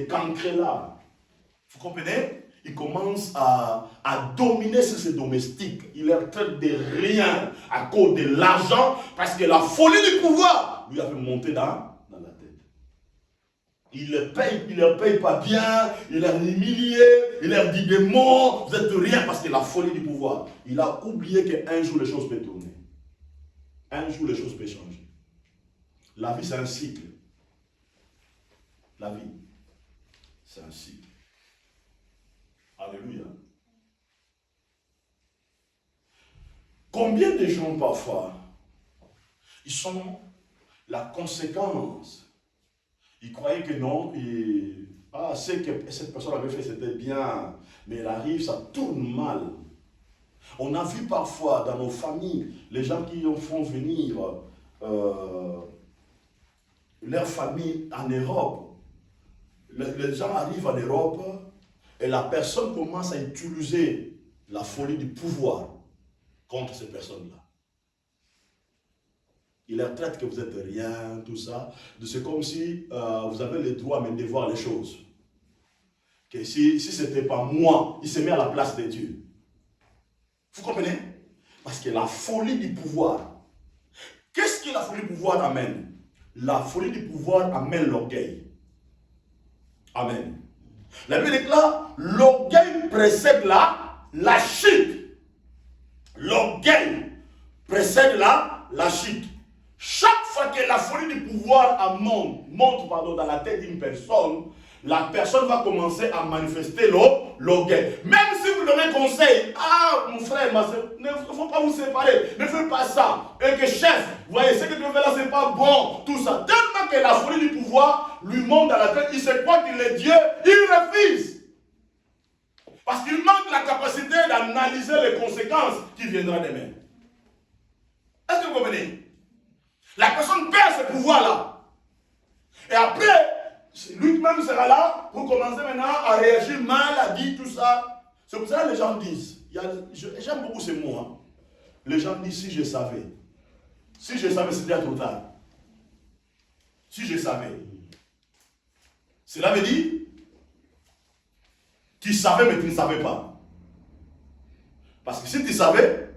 [SPEAKER 1] cancrés là. Vous comprenez? Ils commencent à dominer sur ces domestiques. Ils leur traitent de rien à cause de l'argent, parce que la folie du pouvoir ça lui a fait monter dans la tête. Il ne leur paye pas bien, il leur humilié, il leur dit des mots, vous êtes de rien parce que la folie du pouvoir. Il a oublié qu'un jour les choses peuvent tourner. Un jour les choses peuvent changer. La vie c'est un cycle. La vie c'est un cycle. Alléluia. Combien de gens parfois, ils sont la conséquence. Ils croyaient que non, ce que cette personne avait fait, c'était bien, mais elle arrive, ça tourne mal. On a vu parfois dans nos familles, les gens qui font venir leur famille en Europe. Les gens arrivent en Europe et la personne commence à utiliser la folie du pouvoir contre ces personnes-là. Il leur traite que vous êtes rien, tout ça. C'est comme si vous avez le droit même de voir les choses. Que si ce n'était pas moi, il se met à la place de Dieu. Vous comprenez? Parce que la folie du pouvoir. Qu'est-ce que la folie du pouvoir amène? La folie du pouvoir amène l'orgueil. Amen. La Bible déclare, l'orgueil précède la chute. L'orgueil précède la chute. Chaque fois que la folie du pouvoir monte dans la tête d'une personne, la personne va commencer à manifester l'orgueil. Même si vous donnez conseil, mon frère, ma soeur, il ne faut pas vous séparer, ne faites pas ça. Et que chef, vous voyez, ce que tu fais là, c'est pas bon, tout ça. Tellement que la folie du pouvoir lui monte dans la tête, il se croit qu'il est Dieu, il refuse. Parce qu'il manque la capacité d'analyser les conséquences qui viendront demain. Est-ce que vous comprenez? La personne perd ce pouvoir-là. Et après, lui-même sera là pour commencer maintenant à réagir mal, à dire tout ça. C'est pour ça que les gens disent, j'aime beaucoup ces mots, hein. Les gens disent, si je savais. Si je savais, c'était trop tard. Si je savais. Cela veut dire, tu savais mais tu ne savais pas. Parce que si tu savais,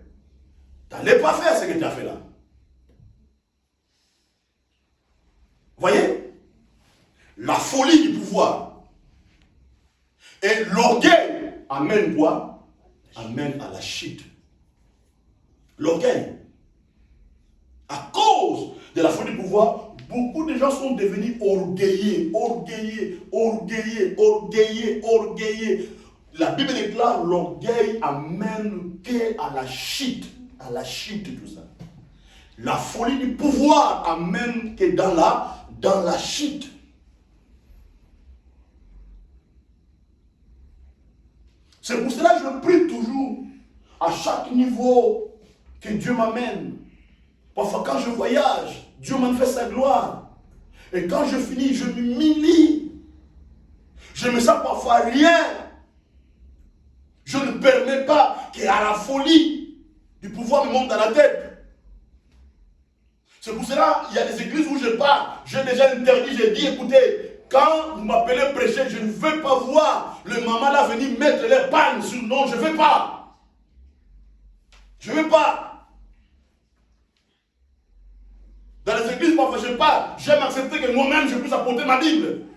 [SPEAKER 1] tu n'allais pas faire ce que tu as fait là. Voyez? La folie du pouvoir. Et l'orgueil amène quoi? Amène à la chute. L'orgueil. À cause de la folie du pouvoir, beaucoup de gens sont devenus orgueilleux, orgueilleux. La Bible déclare l'orgueil amène à la chute. À la chute, tout ça. La folie du pouvoir amène que dans la chute. C'est pour cela que je prie toujours, à chaque niveau, que Dieu m'amène. Parfois quand je voyage, Dieu manifeste sa gloire. Et quand je finis, je m'humilie. Je me sens parfois rien. Je ne permets pas qu'à la folie du pouvoir me monte dans la tête. C'est pour cela qu'il y a des églises où je pars. J'ai déjà interdit, j'ai dit, écoutez, quand vous m'appelez prêcher, je ne veux pas voir le maman là venir mettre les pannes sur le nom. Je ne veux pas. Je ne veux pas. Dans les églises, parfois je pars. J'aime accepter que moi-même je puisse apporter ma Bible.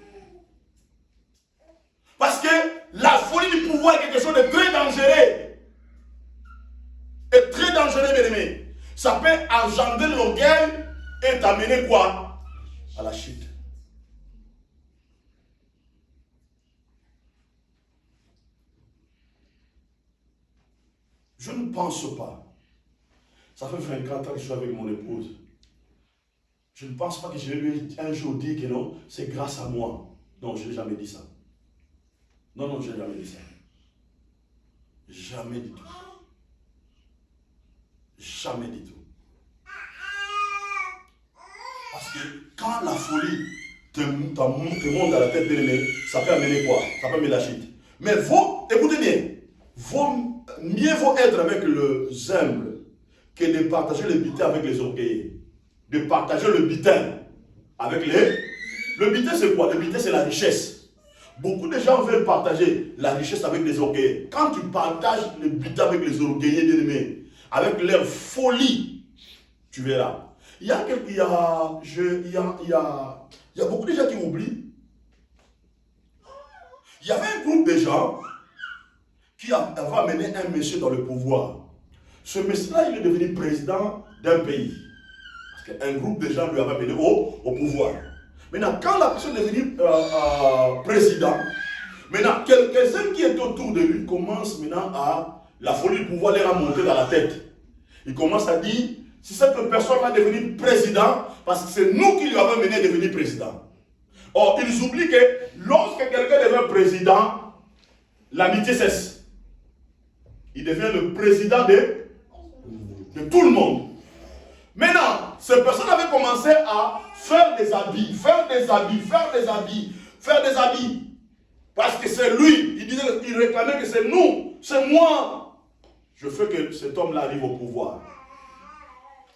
[SPEAKER 1] Parce que la folie du pouvoir est quelque chose de très dangereux. Et très dangereux, bien aimé. Ça peut engendrer l'orgueil et t'amener quoi? À la chute. Je ne pense pas. Ça fait 24 ans que je suis avec mon épouse. Je ne pense pas que je vais lui un jour dire que non, c'est grâce à moi. Non, je n'ai jamais dit ça. Non, je n'ai jamais dit ça. Jamais du tout. Jamais du tout. Parce que quand la folie te monte dans la tête de l'ennemi, ça peut amener quoi? Ça peut amener la chute. Mais écoutez bien, mieux vaut être avec les humbles que de partager le butin avec les orgueilleux. De partager le butin avec les... Le butin c'est quoi? Le butin c'est la richesse. Beaucoup de gens veulent partager la richesse avec les orgueilleux. Quand tu partages le butin avec les orgueilleux d'ennemis, avec leur folie, tu verras. Il y a beaucoup de gens qui oublient. Il y avait un groupe de gens qui avait amené un monsieur dans le pouvoir. Ce monsieur-là, il est devenu président d'un pays. Parce qu'un groupe de gens lui avait amené au pouvoir. Maintenant, quand la personne est devenue président, maintenant, quelques-uns qui étaient autour de lui commencent maintenant à la folie du pouvoir leur a monté dans la tête. Ils commencent à dire, si cette personne-là est devenue président, parce que c'est nous qui lui avons mené à devenir président. Or, ils oublient que lorsque quelqu'un devient président, l'amitié cesse. Il devient le président de tout le monde. Maintenant, cette personne avait commencé à faire des habits. Parce que c'est lui. Il réclamait que c'est nous, c'est moi. Je fais que cet homme-là arrive au pouvoir.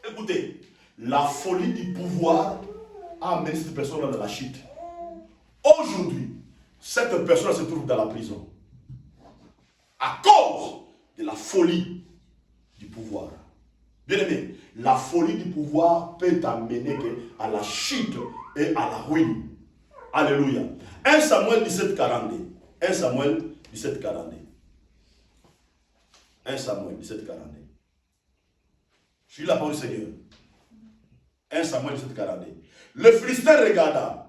[SPEAKER 1] Écoutez, la folie du pouvoir a amené cette personne-là dans la chute. Aujourd'hui, cette personne se trouve dans la prison. À cause de la folie du pouvoir. Bien aimé, la folie du pouvoir peut t'amener à la chute et à la ruine. Alléluia. 1 Samuel 17, 42. 1 Samuel 17, 42. 1 Samuel 17, 42. Je lis la parole du Seigneur. 1 Samuel 17, 42. Le Philistin regarda.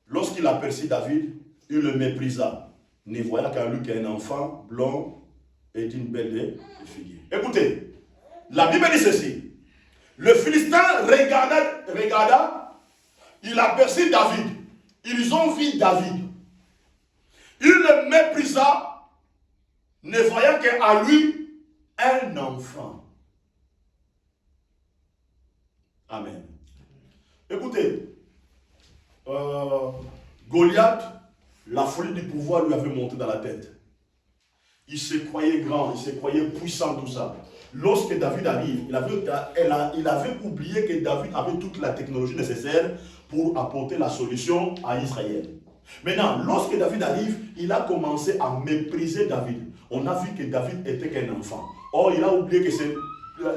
[SPEAKER 1] Lorsqu'il aperçut David, il le méprisa, ne voyant qu'en lui qu'un enfant blond et d'une belle figure. Écoutez, la Bible dit ceci. Le Philistin regarda, il aperçut David. Ils ont vu David. Il le méprisa, ne voyant qu'à lui un enfant. Amen. Écoutez, Goliath, la folie du pouvoir lui avait monté dans la tête. Il se croyait grand, il se croyait puissant, tout ça. Lorsque David arrive, il avait oublié que David avait toute la technologie nécessaire pour apporter la solution à Israël. Maintenant, lorsque David arrive, il a commencé à mépriser David. On a vu que David était qu'un enfant. Or, il a oublié que c'est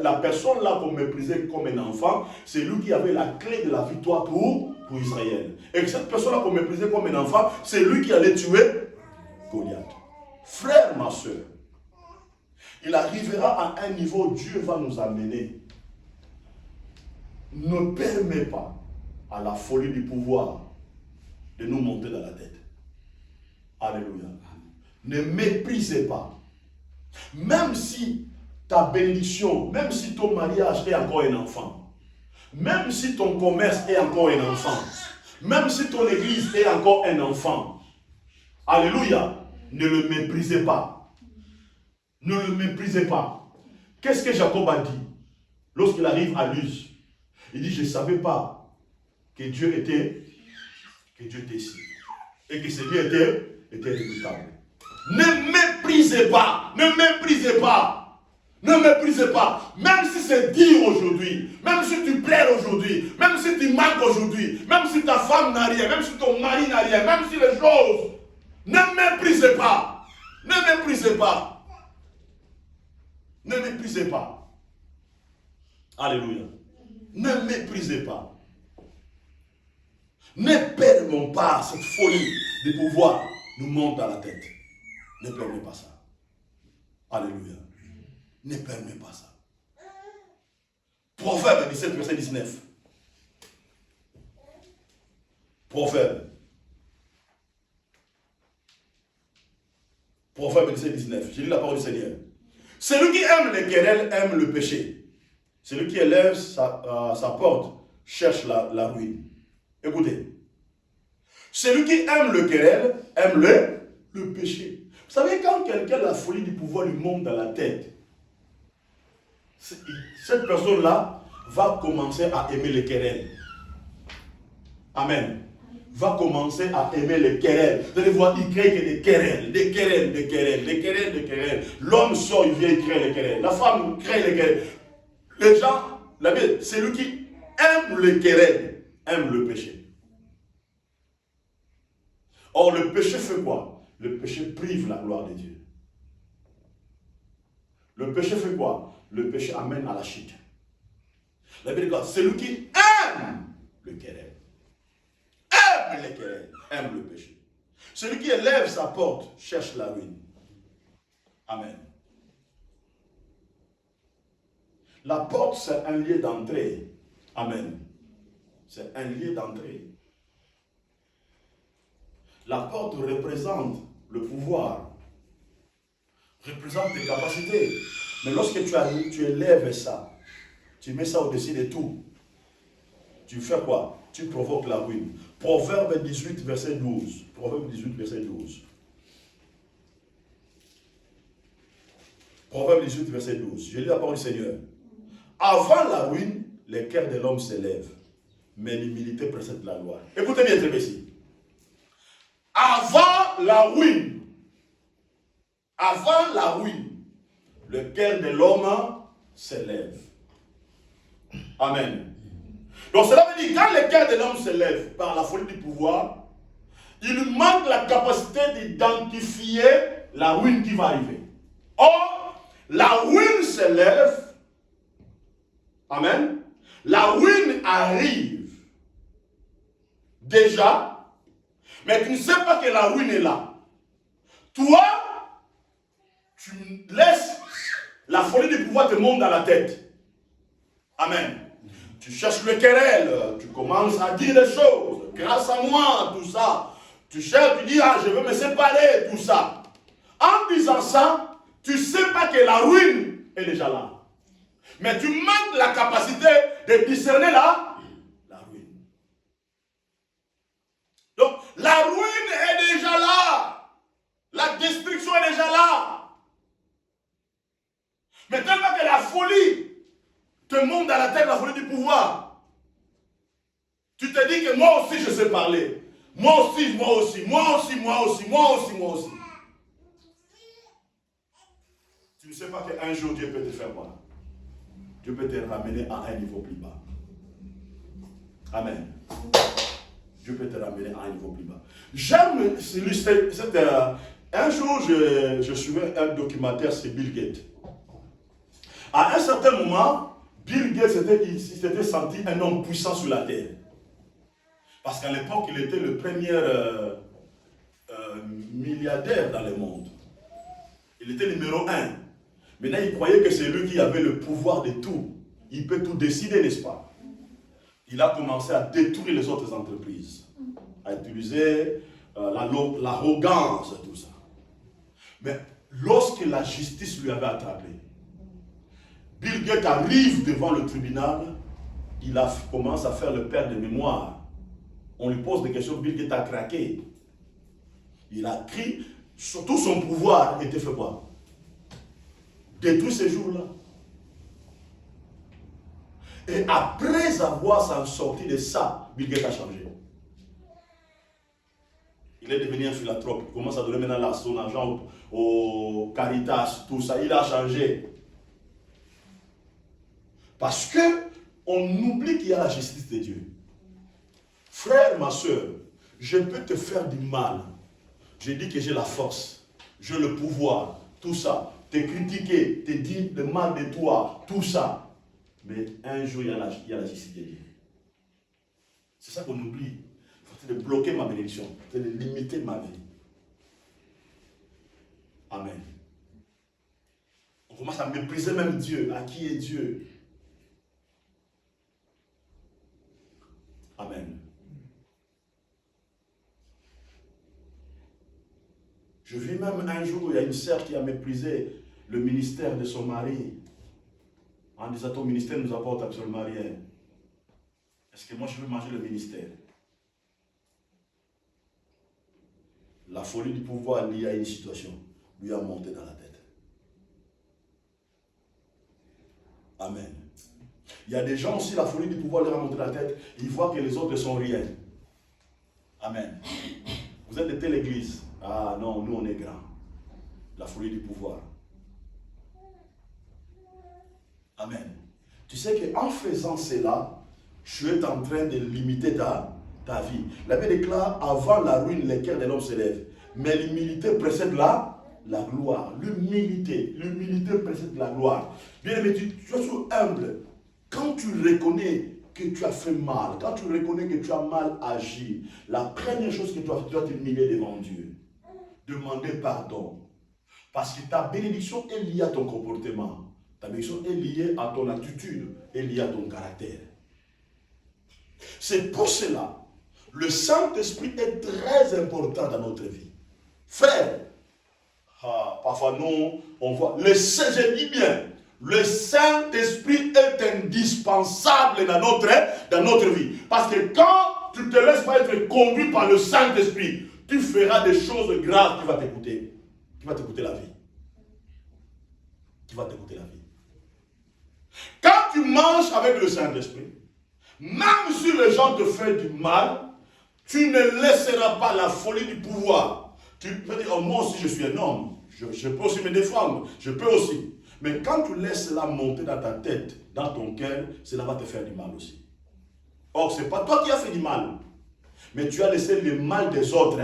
[SPEAKER 1] la personne là qu'on méprisait comme un enfant, c'est lui qui avait la clé de la victoire pour Israël. Et que cette personne là qu'on méprisait comme un enfant, c'est lui qui allait tuer Goliath. Frère, ma soeur, il arrivera à un niveau où Dieu va nous amener. Ne permets pas à la folie du pouvoir de nous monter dans la tête. Alléluia. Ne méprisez pas. Même si ta bénédiction, même si ton mariage est encore un enfant, même si ton commerce est encore un enfant, même si ton église est encore un enfant, alléluia, ne le méprisez pas. Ne le méprisez pas. Qu'est-ce que Jacob a dit lorsqu'il arrive à Luz? Il dit, je ne savais pas que Dieu était ici. Et que ce Dieu était redoutable. Ne méprisez pas. Ne méprisez pas. Ne méprisez pas. Même si c'est dire aujourd'hui, même si tu pleures aujourd'hui, même si tu manques aujourd'hui, même si ta femme n'a rien, même si ton mari n'a rien, même si les choses, ne méprisez pas. Ne méprisez pas. Ne méprisez pas. Alléluia. Ne méprisez pas. Ne permettons pas cette folie de pouvoir nous monter à la tête. Ne permettez pas ça. Alléluia. Ne permettez pas ça. Proverbe 17, verset 19. Proverbe 17, 19. J'ai lu la parole du Seigneur. Celui qui aime les querelles aime le péché. Celui qui élève sa porte cherche la ruine. Écoutez. Celui qui aime le querelle aime le péché. Vous savez, quand quelqu'un, la folie du pouvoir lui monte dans la tête, cette personne-là va commencer à aimer les querelles. Amen. Va commencer à aimer les querelles. Vous allez voir, il crée que des querelles. L'homme sort, il vient, il crée les querelles. La femme crée les querelles. Les gens, la Bible, celui qui aime les querelles, aime le péché. Or, le péché fait quoi? Le péché prive la gloire de Dieu. Le péché fait quoi? Le péché amène à la chute. La Bible dit, celui qui aime le querelle, aime les querelles, aime le péché. Celui qui élève sa porte cherche la ruine. Amen. La porte, c'est un lieu d'entrée. Amen. C'est un lieu d'entrée. La porte représente le pouvoir, représente tes capacités. Mais lorsque tu élèves ça, tu mets ça au-dessus de tout, tu fais quoi? Tu provoques la ruine. Proverbe 18, verset 12. Proverbe 18, verset 12. Proverbe 18, verset 12. Je lis la parole du Seigneur. Avant la ruine, les cœurs de l'homme s'élèvent, mais l'humilité précède la gloire. Écoutez bien très précis. Avant la ruine, le cœur de l'homme s'élève. Amen. Donc cela veut dire, quand le cœur de l'homme s'élève par la folie du pouvoir, il lui manque la capacité d'identifier la ruine qui va arriver. Or, la ruine s'élève. Amen. La ruine arrive déjà, mais tu ne sais pas que la ruine est là. Toi, tu laisses la folie du pouvoir te monter dans la tête. Amen. Tu cherches le querelle, tu commences à dire des choses. Grâce à moi, tout ça. Tu cherches, tu dis, ah, je veux me séparer, tout ça. En disant ça, tu ne sais pas que la ruine est déjà là. Mais tu manques la capacité de discerner la ruine. Donc, la ruine est déjà là. La destruction est déjà là. Mais tellement que la folie te monte dans la tête, la folie du pouvoir, tu te dis que moi aussi je sais parler. Moi aussi. Tu ne sais pas qu'un jour Dieu peut te faire voir. Dieu peut te ramener à un niveau plus bas. Amen. Dieu peut te ramener à un niveau plus bas. J'aime un jour, je suivais un documentaire sur Bill Gates. À un certain moment, Bill Gates s'était senti un homme puissant sur la terre. Parce qu'à l'époque, il était le premier milliardaire dans le monde. Il était numéro 1. Maintenant, il croyait que c'est lui qui avait le pouvoir de tout. Il peut tout décider, n'est-ce pas? Il a commencé à détruire les autres entreprises, à utiliser l'arrogance et tout ça. Mais lorsque la justice lui avait attrapé, Bill Gates arrive devant le tribunal, il commence à faire le père de mémoire. On lui pose des questions, Bill Gates a craqué. Il a crié, tout son pouvoir était fait quoi? Détruit ces jours-là. Et après avoir s'en sorti de ça, Bill Gates a changé. Il est devenu un philanthrope. Il commence à donner maintenant son argent au Caritas, tout ça. Il a changé. Parce que on oublie qu'il y a la justice de Dieu. Frère, ma soeur, je peux te faire du mal. Je dis que j'ai la force, j'ai le pouvoir, tout ça. Te critiquer, te dire le mal de toi, tout ça. Mais un jour, il y a la justice de Dieu. C'est ça qu'on oublie. C'est de bloquer ma bénédiction, c'est de limiter ma vie. Amen. On commence à mépriser même Dieu. À qui est Dieu? Amen. Je vis même un jour où il y a une sœur qui a méprisé le ministère de son mari. En disant, ton ministère ne nous apporte absolument rien. Est-ce que moi je veux manger le ministère? La folie du pouvoir liée à une situation lui a monté dans la tête. Amen. Il y a des gens aussi, la folie du pouvoir leur a monté dans la tête. Ils voient que les autres ne sont rien. Amen. Vous êtes de telle église. Ah non, nous on est grands. La folie du pouvoir. Amen. Tu sais qu'en faisant cela, tu es en train de limiter ta vie. La Bible déclare, avant la ruine, les cœurs de l'homme s'élèvent. Mais l'humilité précède la gloire. L'humilité précède la gloire. Bien aimé, tu es toujours humble. Quand tu reconnais que tu as fait mal, quand tu reconnais que tu as mal agi, la première chose que tu dois t'humilier devant Dieu. Demander pardon. Parce que ta bénédiction est liée à ton comportement. Ta bénédiction est liée à ton attitude, est liée à ton caractère. C'est pour cela, le Saint-Esprit est très important dans notre vie. Frère, parfois nous, on voit, je dis bien, le Saint-Esprit est indispensable dans notre vie. Parce que quand tu te laisses pas être conduit par le Saint-Esprit, tu feras des choses graves qui vont t'écouter. Qui va t'écouter la vie. Qui va t'écouter la vie. Quand tu manges avec le Saint-Esprit, même si les gens te font du mal, tu ne laisseras pas la folie du pouvoir. Tu peux dire, oh, moi aussi je suis un homme, je peux aussi me défendre, je peux aussi. Mais quand tu laisses cela monter dans ta tête, dans ton cœur, cela va te faire du mal aussi. Or, ce n'est pas toi qui as fait du mal, mais tu as laissé le mal des autres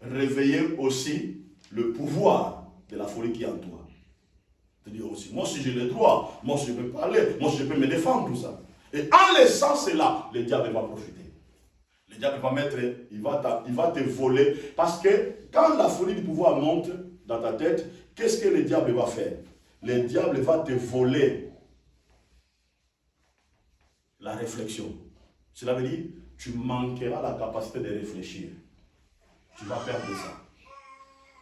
[SPEAKER 1] réveiller aussi le pouvoir de la folie qui est en toi. Te dire aussi, moi si j'ai le droit, moi si je peux parler, moi si je peux me défendre, tout ça. Et en laissant cela, le diable va profiter. Le diable va mettre, il va te voler. Parce que quand la folie du pouvoir monte dans ta tête, qu'est-ce que le diable va faire? Le diable va te voler la réflexion. Cela veut dire, tu manqueras la capacité de réfléchir. Tu vas perdre ça.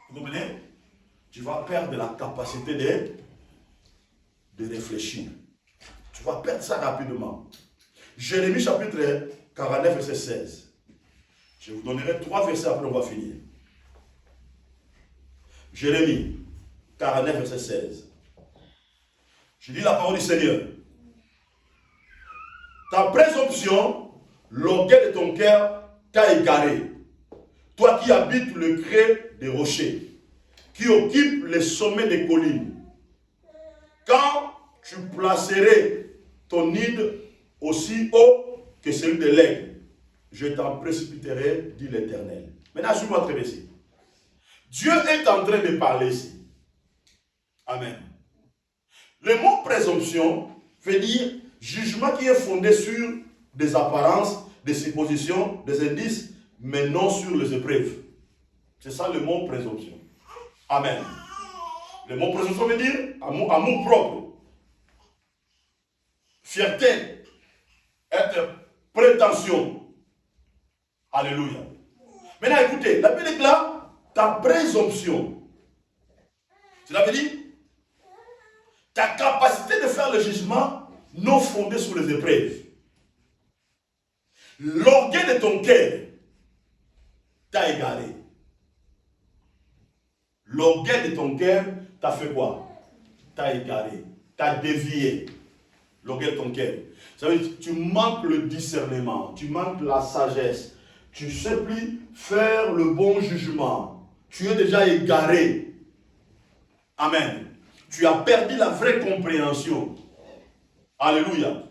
[SPEAKER 1] Vous comprenez? Tu vas perdre la capacité de réfléchir. Tu vas perdre ça rapidement. Jérémie chapitre 49, verset 16. Je vous donnerai 3 versets, après on va finir. Jérémie 49, verset 16. Je dis la parole du Seigneur. Ta présomption, l'orgueil de ton cœur t'a égaré. Toi qui habites le creux des rochers, qui occupe les sommets des collines. Quand tu placerais ton nid aussi haut que celui de l'aigle, je t'en précipiterai, dit l'Éternel. Maintenant, suis-moi très bien ici. Dieu est en train de parler ici. Amen. Le mot présomption veut dire jugement qui est fondé sur des apparences, des suppositions, des indices, mais non sur les épreuves. C'est ça le mot présomption. Amen. Le mot présomption veut dire amour propre. Fierté, être prétention. Alléluia. Maintenant écoutez, la Bible est là, ta présomption. Cela veut dire ta capacité de faire le jugement non fondé sur les épreuves. L'orgueil de ton cœur t'a égaré. L'orgueil de ton cœur t'a fait quoi? T'a égaré, t'a dévié. L'orgueil de ton cœur. Ça veut dire que tu manques le discernement, tu manques la sagesse. Tu ne sais plus faire le bon jugement. Tu es déjà égaré. Amen. Tu as perdu la vraie compréhension. Alléluia.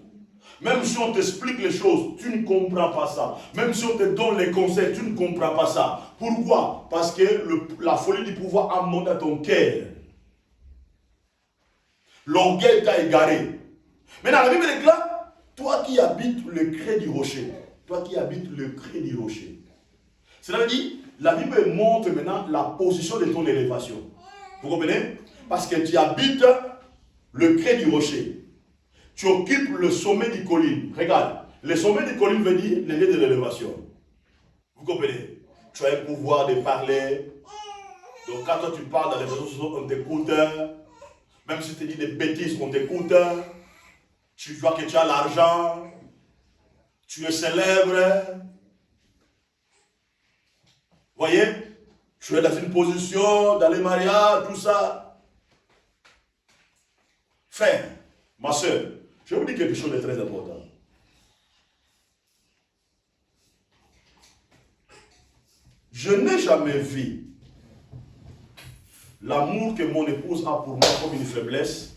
[SPEAKER 1] Même si on t'explique les choses, tu ne comprends pas ça. Même si on te donne les conseils, tu ne comprends pas ça. Pourquoi? Parce que la folie du pouvoir a monté à ton cœur. L'orgueil t'a égaré. Maintenant, la Bible déclare, toi qui habites le creux du rocher. Toi qui habites le creux du rocher. Cela veut dire, la Bible montre maintenant la position de ton élévation. Vous comprenez? Parce que tu habites le creux du rocher. Tu occupes le sommet des collines. Regarde, le sommet des collines veut dire le lieu de l'élévation. Vous comprenez? Tu as un pouvoir de parler. Donc quand toi tu parles dans les réseaux sociaux, on t'écoute. Même si tu dis des bêtises, on t'écoute. Tu vois que tu as l'argent. Tu es célèbre. Voyez? Tu es dans une position, dans les mariages, tout ça. Frère, ma soeur, je vais vous dire quelque chose de très important. Je n'ai jamais vu l'amour que mon épouse a pour moi comme une faiblesse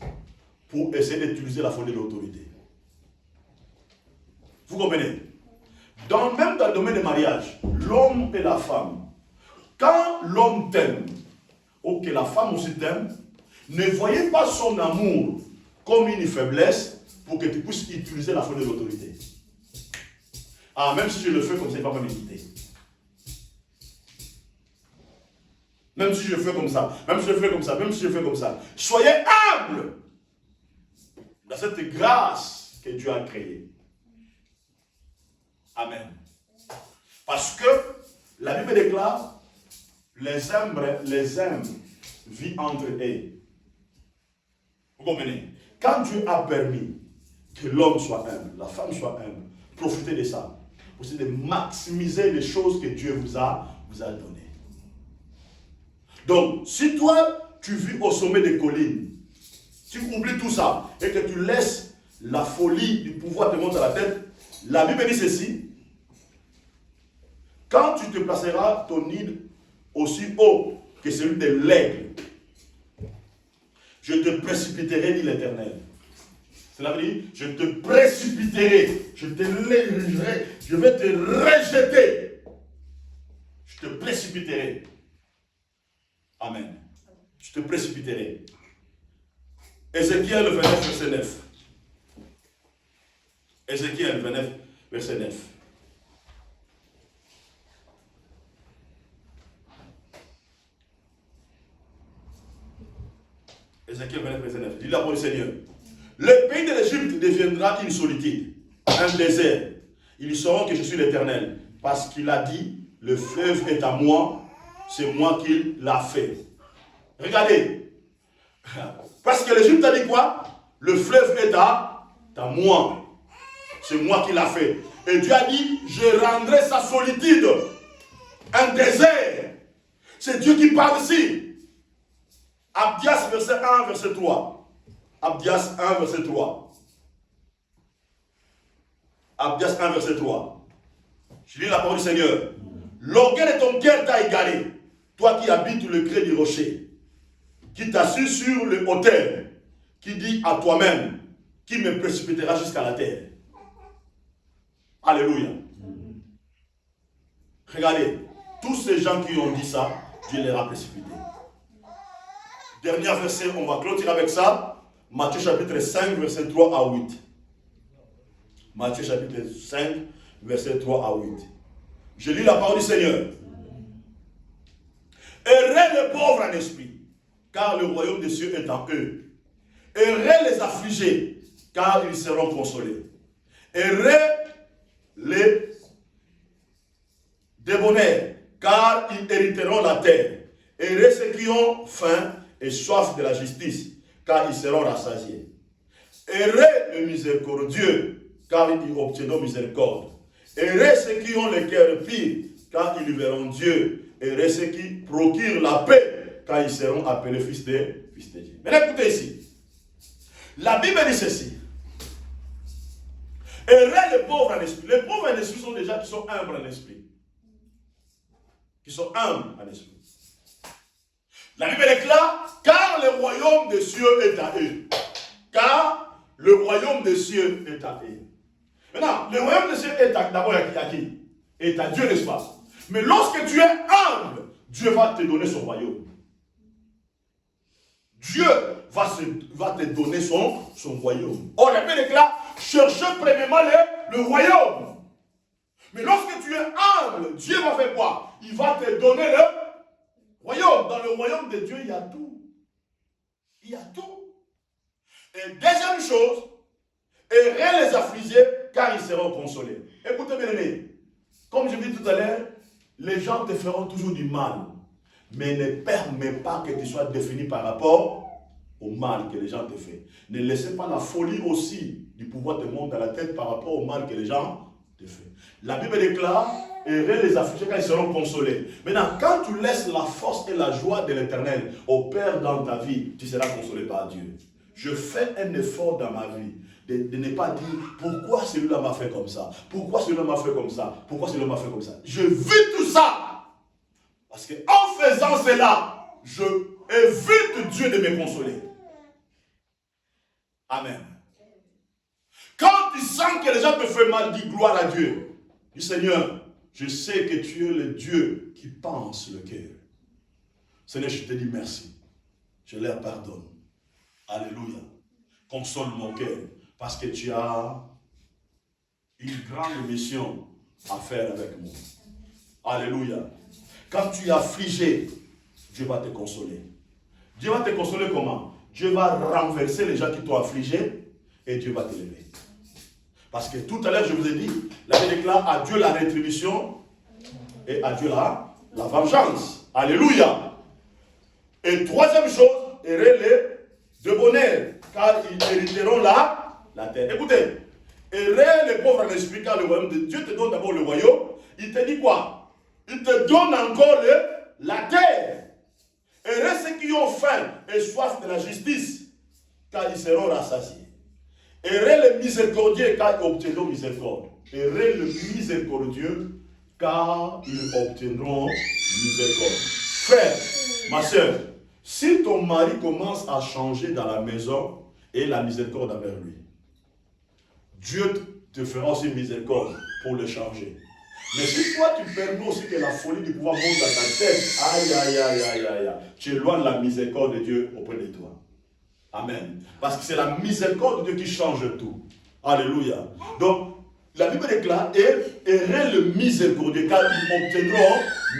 [SPEAKER 1] pour essayer d'utiliser la folie de l'autorité. Vous comprenez? Même dans le domaine du mariage, l'homme et la femme, quand l'homme t'aime, ou que la femme aussi t'aime, ne voyez pas son amour comme une faiblesse pour que tu puisses utiliser la folie de l'autorité. Ah, même si je le fais comme ça, il ne va pas m'imiter. Même si je le fais comme ça, même si je le fais comme ça, même si je le fais comme ça. Soyez humbles dans cette grâce que Dieu a créée. Amen. Parce que la Bible déclare, les humbles vivent entre eux. Vous comprenez? Quand Dieu a permis que l'homme soit humble, la femme soit humble, profitez de ça. Pour essayer de maximiser les choses que Dieu vous a données. Donc, si toi, tu vis au sommet des collines, tu oublies tout ça et que tu laisses la folie du pouvoir te monter à la tête, la Bible dit ceci: quand tu te placeras ton nid aussi haut que celui de l'aigle, je te précipiterai, dit l'Éternel. Cela veut dire, je te précipiterai, je vais te rejeter. Je te précipiterai. Amen. Je te précipiterai. Ézéchiel 29, verset 9. Ézéchiel 29, verset 9. Ézéchiel 29, verset 9. Dis la parole du Seigneur. Le pays de l'Égypte deviendra une solitude, un désert. Ils sauront que je suis l'Éternel, parce qu'il a dit, le fleuve est à moi, c'est moi qui l'a fait. Regardez. Parce que l'Égypte a dit quoi? Le fleuve est à moi. C'est moi qui l'a fait. Et Dieu a dit, je rendrai sa solitude un désert. C'est Dieu qui parle ici. Abdias, verset 1, verset 3. Abdias 1, verset 3. Abdias 1, verset 3. Je lis la parole du Seigneur. L'orgueil de ton cœur t'a égaré, toi qui habites le creux du rocher, qui t'assieds sur le autel, qui dit à toi-même, qui me précipitera jusqu'à la terre. Alléluia. Regardez, tous ces gens qui ont dit ça, Dieu les a précipités. Dernier verset, on va clôturer avec ça. Matthieu chapitre 5, verset 3 à 8. Matthieu chapitre 5, verset 3 à 8. Je lis la parole du Seigneur. Heureux les pauvres en esprit, car le royaume des cieux est en eux. Heureux les affligés, car ils seront consolés. Heureux les débonnaires, car ils hériteront la terre. Heureux ceux qui ont faim et soif de la justice, car ils seront rassasiés. Heureux les miséricordieux, car ils obtiendront miséricorde. Heureux ceux qui ont le cœur pur, car ils verront Dieu. Heureux ceux qui procurent la paix, car ils seront appelés fils de Dieu. Maintenant écoutez ici. La Bible dit ceci. Heureux les pauvres en esprit. Les pauvres en esprit sont des gens qui sont humbles en esprit. Qui sont humbles en esprit. La Bible déclare, car le royaume des cieux est à eux. Car le royaume des cieux est à eux. Maintenant, le royaume des cieux est d'abord à qui? Est à Dieu, n'est-ce pas? Mais lorsque tu es humble, Dieu va te donner son royaume. Dieu va te donner son royaume. Or, la Bible déclare, cherchez premièrement le royaume. Mais lorsque tu es humble, Dieu va faire quoi? Il va te donner le royaume. Dans le royaume de Dieu, il y a tout. Il y a tout. Et deuxième chose, heureux les affligés, car ils seront consolés. Écoutez bien aimé, comme je dis tout à l'heure, les gens te feront toujours du mal. Mais ne permets pas que tu sois défini par rapport au mal que les gens te font. Ne laissez pas la folie aussi du pouvoir te monter à la tête par rapport au mal que les gens te font. La Bible déclare, heureux les affligés car ils seront consolés. Maintenant, quand tu laisses la force et la joie de l'Éternel opérer dans ta vie, tu seras consolé par Dieu. Je fais un effort dans ma vie de ne pas dire pourquoi celui-là m'a fait comme ça, pourquoi celui-là m'a fait comme ça, pourquoi celui-là m'a fait comme ça. Je vis tout ça. Parce qu'en faisant cela, je évite Dieu de me consoler. Amen. Quand tu sens que les gens te font mal, dis gloire à Dieu. Dis Seigneur, je sais que tu es le Dieu qui pense le cœur. Seigneur, je te dis merci. Je leur pardonne. Alléluia. Console mon cœur. Parce que tu as une grande mission à faire avec moi. Alléluia. Quand tu es affligé, Dieu va te consoler. Dieu va te consoler comment? Dieu va renverser les gens qui t'ont affligé et Dieu va t'élever. Parce que tout à l'heure, je vous ai dit, la Bible déclare à Dieu la rétribution et à Dieu la vengeance. Alléluia. Et troisième chose, heureux les de bonheur, car ils hériteront la terre. Écoutez, heureux les pauvres en esprit, car le royaume de Dieu te donne d'abord le royaume. Il te dit quoi? Il te donne encore la terre. Heureux ceux qui ont faim et soif de la justice, car ils seront rassasiés. Heureux les miséricordieux, car ils obtiendront miséricorde. Heureux les miséricordieux, car ils obtiendront miséricorde. Frère, ma soeur, si ton mari commence à changer dans la maison et la miséricorde envers lui, Dieu te fera aussi miséricorde pour le changer. Mais si toi tu permets aussi que la folie du pouvoir monte dans ta tête, aïe, aïe, aïe, aïe, aïe, aïe, tu éloignes la miséricorde de Dieu auprès de toi. Amen. Parce que c'est la miséricorde de Dieu qui change tout. Alléluia. Donc, la Bible déclare, heureux le miséricordieux, car ils obtiendront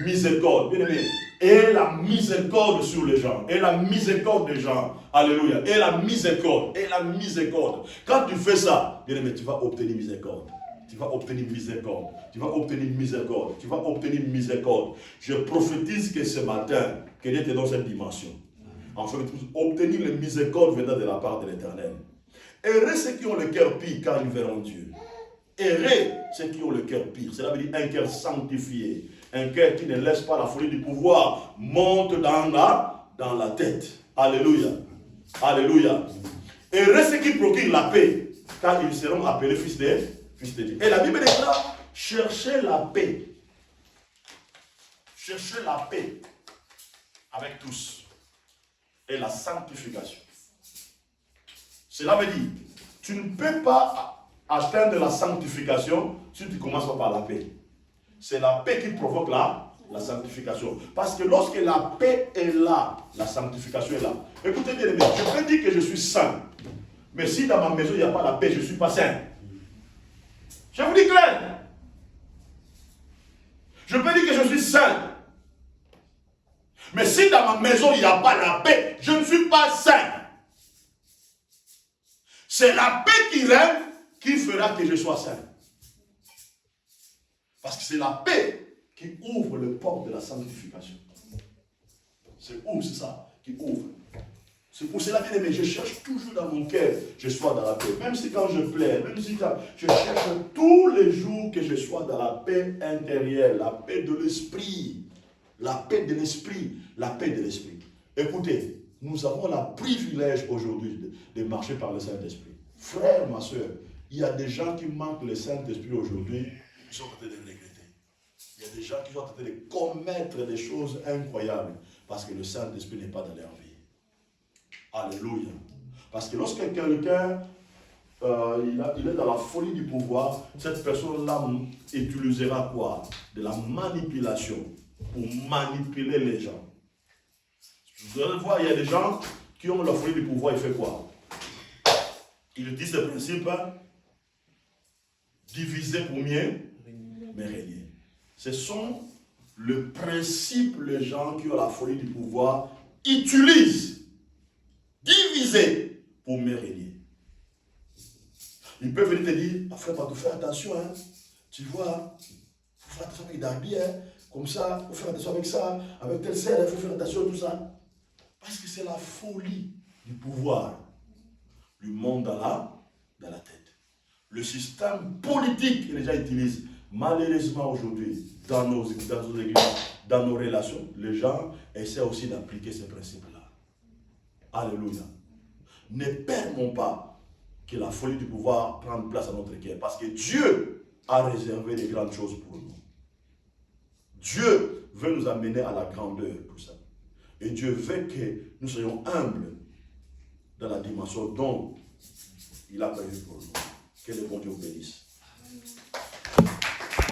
[SPEAKER 1] miséricorde. Bien aimé. Et la miséricorde sur les gens. Et la miséricorde des gens. Alléluia. Et la miséricorde. Et la miséricorde. Quand tu fais ça, bien aimé, tu vas obtenir miséricorde. Tu vas obtenir miséricorde. Tu vas obtenir miséricorde. Tu vas obtenir miséricorde. Je prophétise que ce matin, que Dieu te donne cette dimension. En fait, obtenir le miséricorde venant de la part de l'Éternel. Heureux ceux qui ont le cœur pur, car ils verront Dieu. Heureux ceux qui ont le cœur pur. Cela veut dire un cœur sanctifié. Un cœur qui ne laisse pas la folie du pouvoir monte dans la tête. Alléluia. Alléluia. Heureux ceux qui procurent la paix, car ils seront appelés fils de Dieu. Et la Bible déclare, cherchez la paix. Cherchez la paix avec tous. Et la sanctification. Cela veut dire, tu ne peux pas atteindre la sanctification si tu ne commences pas par la paix. C'est la paix qui provoque la sanctification. Parce que lorsque la paix est là, la sanctification est là. Écoutez bien, je peux dire que je suis saint. Mais si dans ma maison il n'y a pas la paix, je ne suis pas saint. Je vous dis clair. Je peux dire que je suis saint. Mais si dans ma maison il n'y a pas la paix, je ne suis pas saint. C'est la paix qui règne qui fera que je sois saint. Parce que c'est la paix qui ouvre le port de la sanctification. C'est où c'est ça qui ouvre. C'est pour cela, bien aimé, je cherche toujours dans mon cœur, je sois dans la paix. Même si quand je plaire, même si quand je cherche tous les jours que je sois dans la paix intérieure, la paix de l'esprit. La paix de l'esprit, la paix de l'esprit. Écoutez, nous avons le privilège aujourd'hui de marcher par le Saint-Esprit. Frère, ma soeur, il y a des gens qui manquent le Saint-Esprit aujourd'hui, ils sont en train de le regretter. Il y a des gens qui sont en train de commettre des choses incroyables parce que le Saint-Esprit n'est pas dans leur vie. Alléluia. Parce que lorsque quelqu'un il est dans la folie du pouvoir, cette personne-là utilisera quoi? De la manipulation pour manipuler les gens. Vous allez voir, il y a des gens qui ont la folie du pouvoir, ils font quoi? Ils disent ce principe, diviser pour mieux, mais régner. Ce sont le principe, les gens qui ont la folie du pouvoir utilisent, diviser pour mieux régner. Ils peuvent venir te dire, frère, fais attention, hein. Tu vois, il faut faire attention avec Darby, hein. Comme ça, il faut faire attention avec ça, avec tel sel, il faut faire attention à tout ça. Parce que c'est la folie du pouvoir. Le monde dans la tête. Le système politique que les gens utilisent, malheureusement aujourd'hui, dans nos églises, dans nos relations, les gens essaient aussi d'appliquer ces principes-là. Alléluia. Ne permettons pas que la folie du pouvoir prenne place à notre cœur, parce que Dieu a réservé des grandes choses pour nous. Dieu veut nous amener à la grandeur pour ça. Et Dieu veut que nous soyons humbles dans la dimension dont il a prévu pour nous. Que le bon Dieu bénisse.